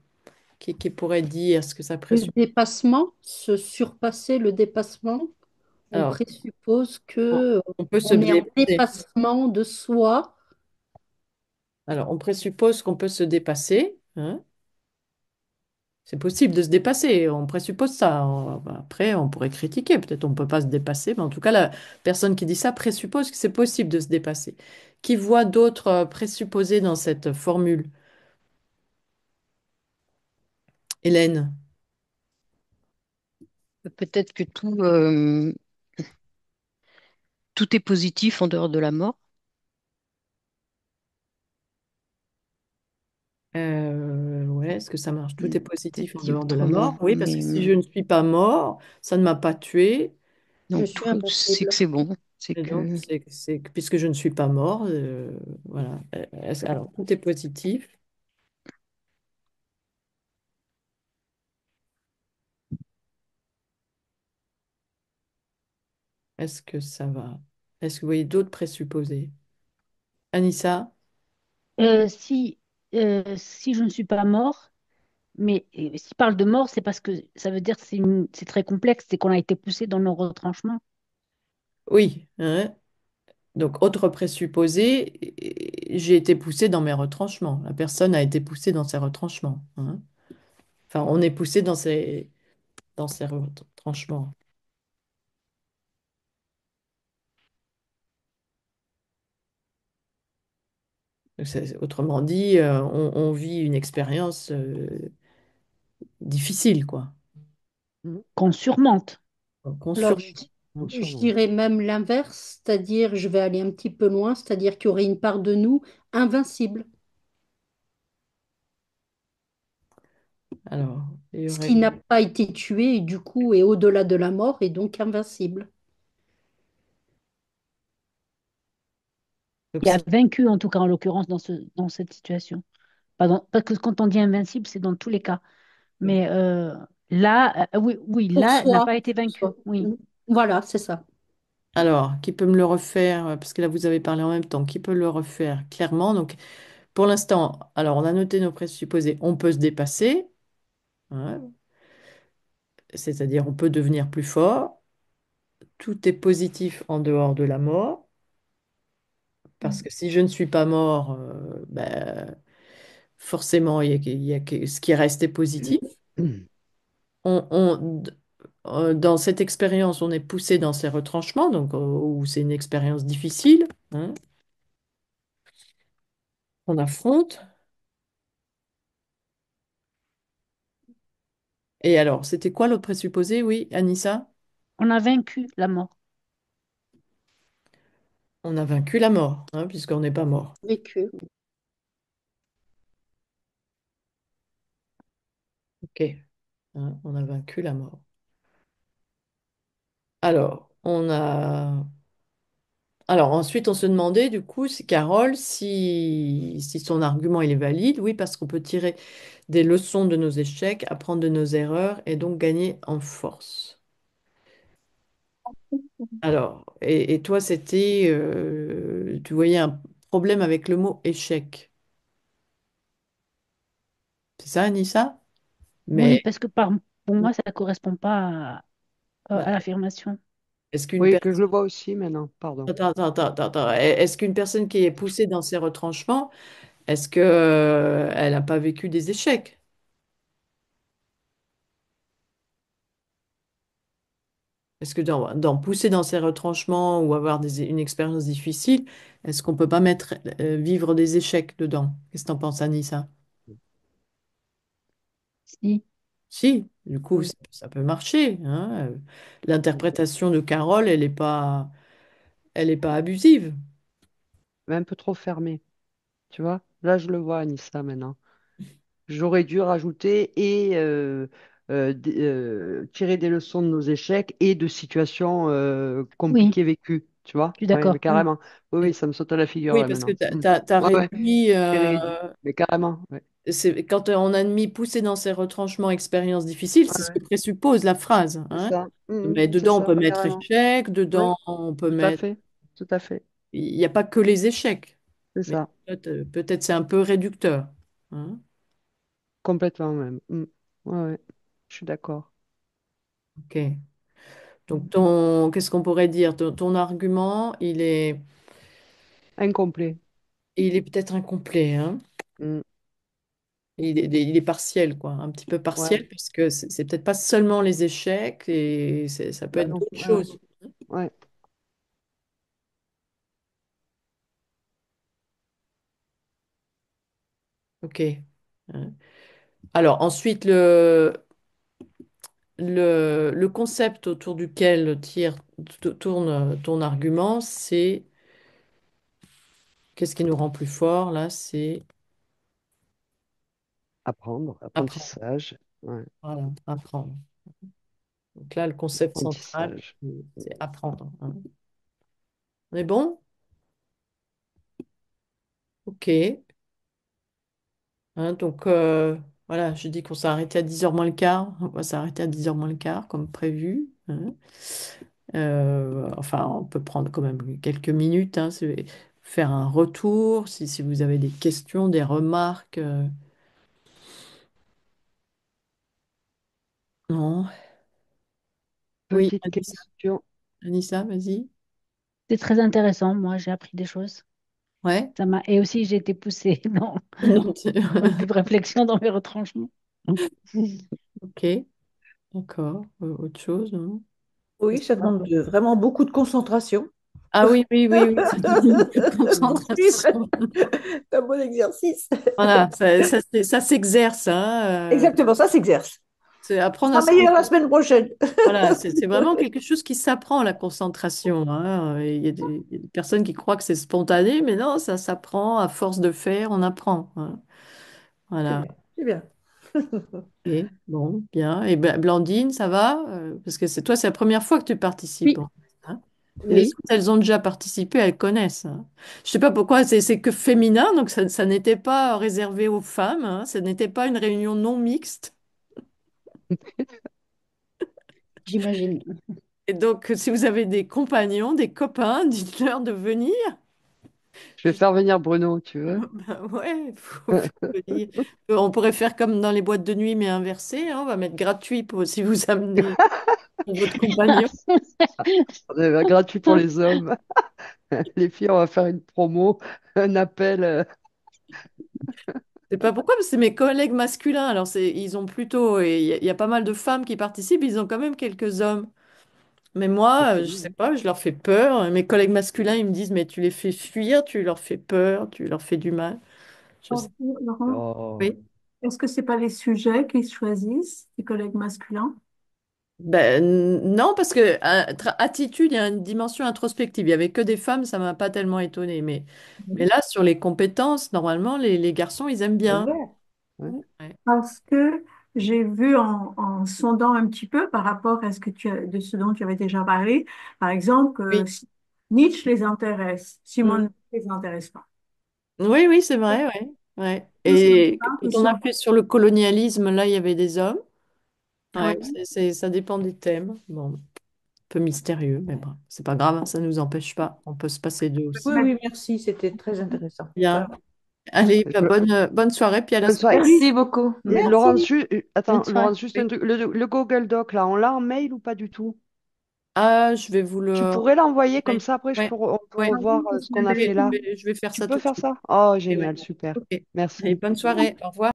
qui pourrait dire ce que ça Le présuppose? dépassement, se surpasser le dépassement, on Alors, présuppose on, que on peut se on est en dépasser. dépassement de soi. Alors, on présuppose qu'on peut se dépasser, hein. C'est possible de se dépasser, on présuppose ça. Après, on pourrait critiquer, peut-être on ne peut pas se dépasser, mais en tout cas, la personne qui dit ça présuppose que c'est possible de se dépasser. Qui voit d'autres présupposés dans cette formule? Hélène? Peut-être que tout est positif en dehors de la mort. Ouais, est-ce que ça marche? Tout est positif en Peut-être dit dehors de la autrement, mort? Oui, parce que mais si je ne suis pas mort, ça ne m'a pas tué. Je donc suis tout, c'est que invincible. c'est bon. C'est Et donc, que puisque je ne suis pas mort, voilà. Alors, tout est positif. Est-ce que ça va? Est-ce que vous voyez d'autres présupposés? Anissa? Si je ne suis pas mort, mais s'il parle de mort, c'est parce que ça veut dire que c'est très complexe, c'est qu'on a été poussé dans nos retranchements. Oui, hein. Donc, autre présupposé, j'ai été poussé dans mes retranchements. La personne a été poussée dans ses retranchements, hein. Enfin, on est poussé dans ses retranchements. Donc, autrement dit, on vit une expérience difficile, quoi. Qu'on surmonte. Qu'on Alors, surmonte. je dirais même l'inverse, c'est-à-dire, je vais aller un petit peu loin, c'est-à-dire qu'il y aurait une part de nous invincible, Alors, il y ce aurait. qui n'a pas été tué et du coup est au-delà de la mort et donc invincible. Donc, Qui a vaincu, en tout cas, en l'occurrence, dans cette situation. Parce que quand on dit invincible, c'est dans tous les cas. Mais là, oui, oui, Pour là, n'a soi, pas été pour vaincu. soi. Oui. Voilà, c'est ça. alors, qui peut me le refaire? Parce que là, vous avez parlé en même temps. Qui peut le refaire clairement? Donc, pour l'instant, alors, on a noté nos présupposés. On peut se dépasser, hein, c'est-à-dire on peut devenir plus fort. Tout est positif en dehors de la mort. Parce que si je ne suis pas mort, ben, forcément, il y a ce qui est resté positif. On, on- dans cette expérience, on est poussé dans ces retranchements, donc où c'est une expérience difficile, hein, qu'on affronte. Et alors, c'était quoi l'autre présupposé? Oui, Anissa? On a vaincu la mort. On a vaincu la mort, hein, puisqu'on n'est pas mort. Vécu. Ok, hein, on a vaincu la mort. Alors, Alors ensuite, on se demandait du coup, si Carole, si son argument il est valide, oui, parce qu'on peut tirer des leçons de nos échecs, apprendre de nos erreurs et donc gagner en force. Alors, et toi, tu voyais un problème avec le mot échec. C'est ça, Anissa? Oui, Mais parce que pour moi, ça ne correspond pas bah, à l'affirmation. est-ce qu'une Oui, que je personne... le vois aussi maintenant, pardon. Attends. Est-ce qu'une personne qui est poussée dans ses retranchements, est-ce que, elle n'a pas vécu des échecs? Est-ce que dans pousser dans ses retranchements ou avoir une expérience difficile, est-ce qu'on peut pas vivre des échecs dedans? Qu'est-ce que t'en penses, Anissa? Si. Si, du coup, Mm. ça peut marcher, hein. L'interprétation de Carole, elle est pas abusive. Mais un peu trop fermé, tu vois? Là, je le vois, Anissa, maintenant. J'aurais dû rajouter et tirer des leçons de nos échecs et de situations Oui, compliquées vécues, tu vois? je suis Oui, d'accord. mais Oui. carrément. Oui, oui, ça me saute à la figure Oui, là parce que maintenant. Mm. t'as Ouais, ouais. réduit, Tirer, mais carrément. Ouais. c'est, quand on a mis pousser dans ses retranchements expérience difficile, Ouais, c'est ce que ouais. présuppose la phrase, C'est hein. ça. Mais C'est dedans, on ça, peut mettre carrément. échec, Oui, dedans, on peut tout à mettre. fait. Tout à fait. Il n'y a pas que les échecs. C'est Mais ça. peut-être c'est un peu réducteur, hein. Complètement même. Ouais, ouais. Je suis d'accord. Ok. Donc, qu'est-ce qu'on pourrait dire? Ton argument, Incomplet. il est peut-être incomplet, hein. Mm. Il est partiel, quoi. Un petit peu Ouais. partiel, parce que c'est peut-être pas seulement les échecs, et ça peut Bah être non. d'autres Ouais, ouais. choses. Ouais. Ok. Hein. Alors, ensuite, le concept autour duquel tourne ton argument, c'est qu'est-ce qui nous rend plus fort, là? C'est Apprendre, apprendre. apprentissage. Ouais. Voilà, apprendre. Donc là, le concept central, Apprentissage. c'est apprendre, hein. On est bon? Ok. Hein, donc voilà, je dis qu'on s'est arrêté à 10h moins le quart. On va s'arrêter à 10h moins le quart, comme prévu, hein. Enfin, on peut prendre quand même quelques minutes, hein, faire un retour, si vous avez des questions, des remarques. Non. Oui, Petite Anissa, question. Anissa, vas-y. C'est très intéressant. Moi, j'ai appris des choses. Ouais. Et aussi, j'ai été poussée Non, d'un point de vue de réflexion dans mes retranchements. Ok, d'accord. Autre chose, non? Oui, ça demande vraiment beaucoup de concentration Ah oui, ça demande beaucoup de pour suivre. concentration. C'est un bon exercice. Voilà, ça s'exerce, hein. Exactement, ça s'exerce. C'est Ce apprendre à sera se meilleur la semaine prochaine. Voilà, c'est vraiment quelque chose qui s'apprend, la concentration, hein. Il y a des personnes qui croient que c'est spontané, mais non, ça s'apprend à force de faire, on apprend, hein. C'est Voilà. bien, c'est bien. Et bon, bien. Et Blandine, ça va? Parce que c'est la première fois que tu participes, Oui, hein. Et les oui. autres, elles ont déjà participé, elles connaissent, hein. Je sais pas pourquoi, c'est que féminin, donc ça n'était pas réservé aux femmes, hein. Ce n'était pas une réunion non mixte. J'imagine. Et donc, si vous avez des compagnons, des copains, dites-leur de venir. Je vais faire venir Bruno, tu veux? Ben ouais, faut venir. On pourrait faire comme dans les boîtes de nuit, mais inversé, hein. On va mettre gratuit si vous amenez votre compagnon. On est gratuit pour les hommes. Les filles, on va faire une promo, un appel. C'est pas pourquoi, parce que c'est mes collègues masculins. Alors, ils ont plutôt. Et il y a pas mal de femmes qui participent, ils ont quand même quelques hommes. Mais Ah, moi, c'est je bien. sais pas, je leur fais peur. Mes collègues masculins, ils me disent, mais tu les fais fuir, tu leur fais peur, tu leur fais du mal. Je sais. Laurent, Oh. Oui. est-ce que c'est pas les sujets qu'ils choisissent, les collègues masculins? Ben, non, parce que attitude, il y a une dimension introspective. Il y avait que des femmes, ça m'a pas tellement étonnée. Mais là, sur les compétences, normalement, les garçons, ils aiment bien. Ouais. Ouais. Ouais. Parce que j'ai vu en sondant un petit peu par rapport à de ce dont tu avais déjà parlé, par exemple, que Oui, Nietzsche les intéresse, Simone Mm. ne les intéresse pas. Oui, oui, c'est vrai, ouais. Ouais. Tous ces Et gens qui quand on a sont... fait sur le colonialisme, là, il y avait des hommes. Ouais, Ouais. ça dépend des thèmes. Bon, un peu mystérieux, mais bon, c'est pas grave, hein, ça nous empêche pas. On peut se passer d'eux Oui, aussi. oui, merci, c'était très intéressant. Bien. Vraiment. Allez, bah, Je- bonne soirée, puis à la Bonne semaine. soirée. Merci beaucoup. Laurence, Merci. Bonne attends, soirée. Laurence, juste un truc. Le Google Doc, là, on l'a en mail ou pas du tout? Ah, je vais vous Tu le... pourrais l'envoyer comme Ouais, ça, après, ouais, on peut ouais. revoir ce qu'on a fait là. Je vais faire Tu ça peux tout de faire suite. ça? Oh, Et ouais. génial, super. Ok. Allez, Merci. bonne soirée. Au revoir.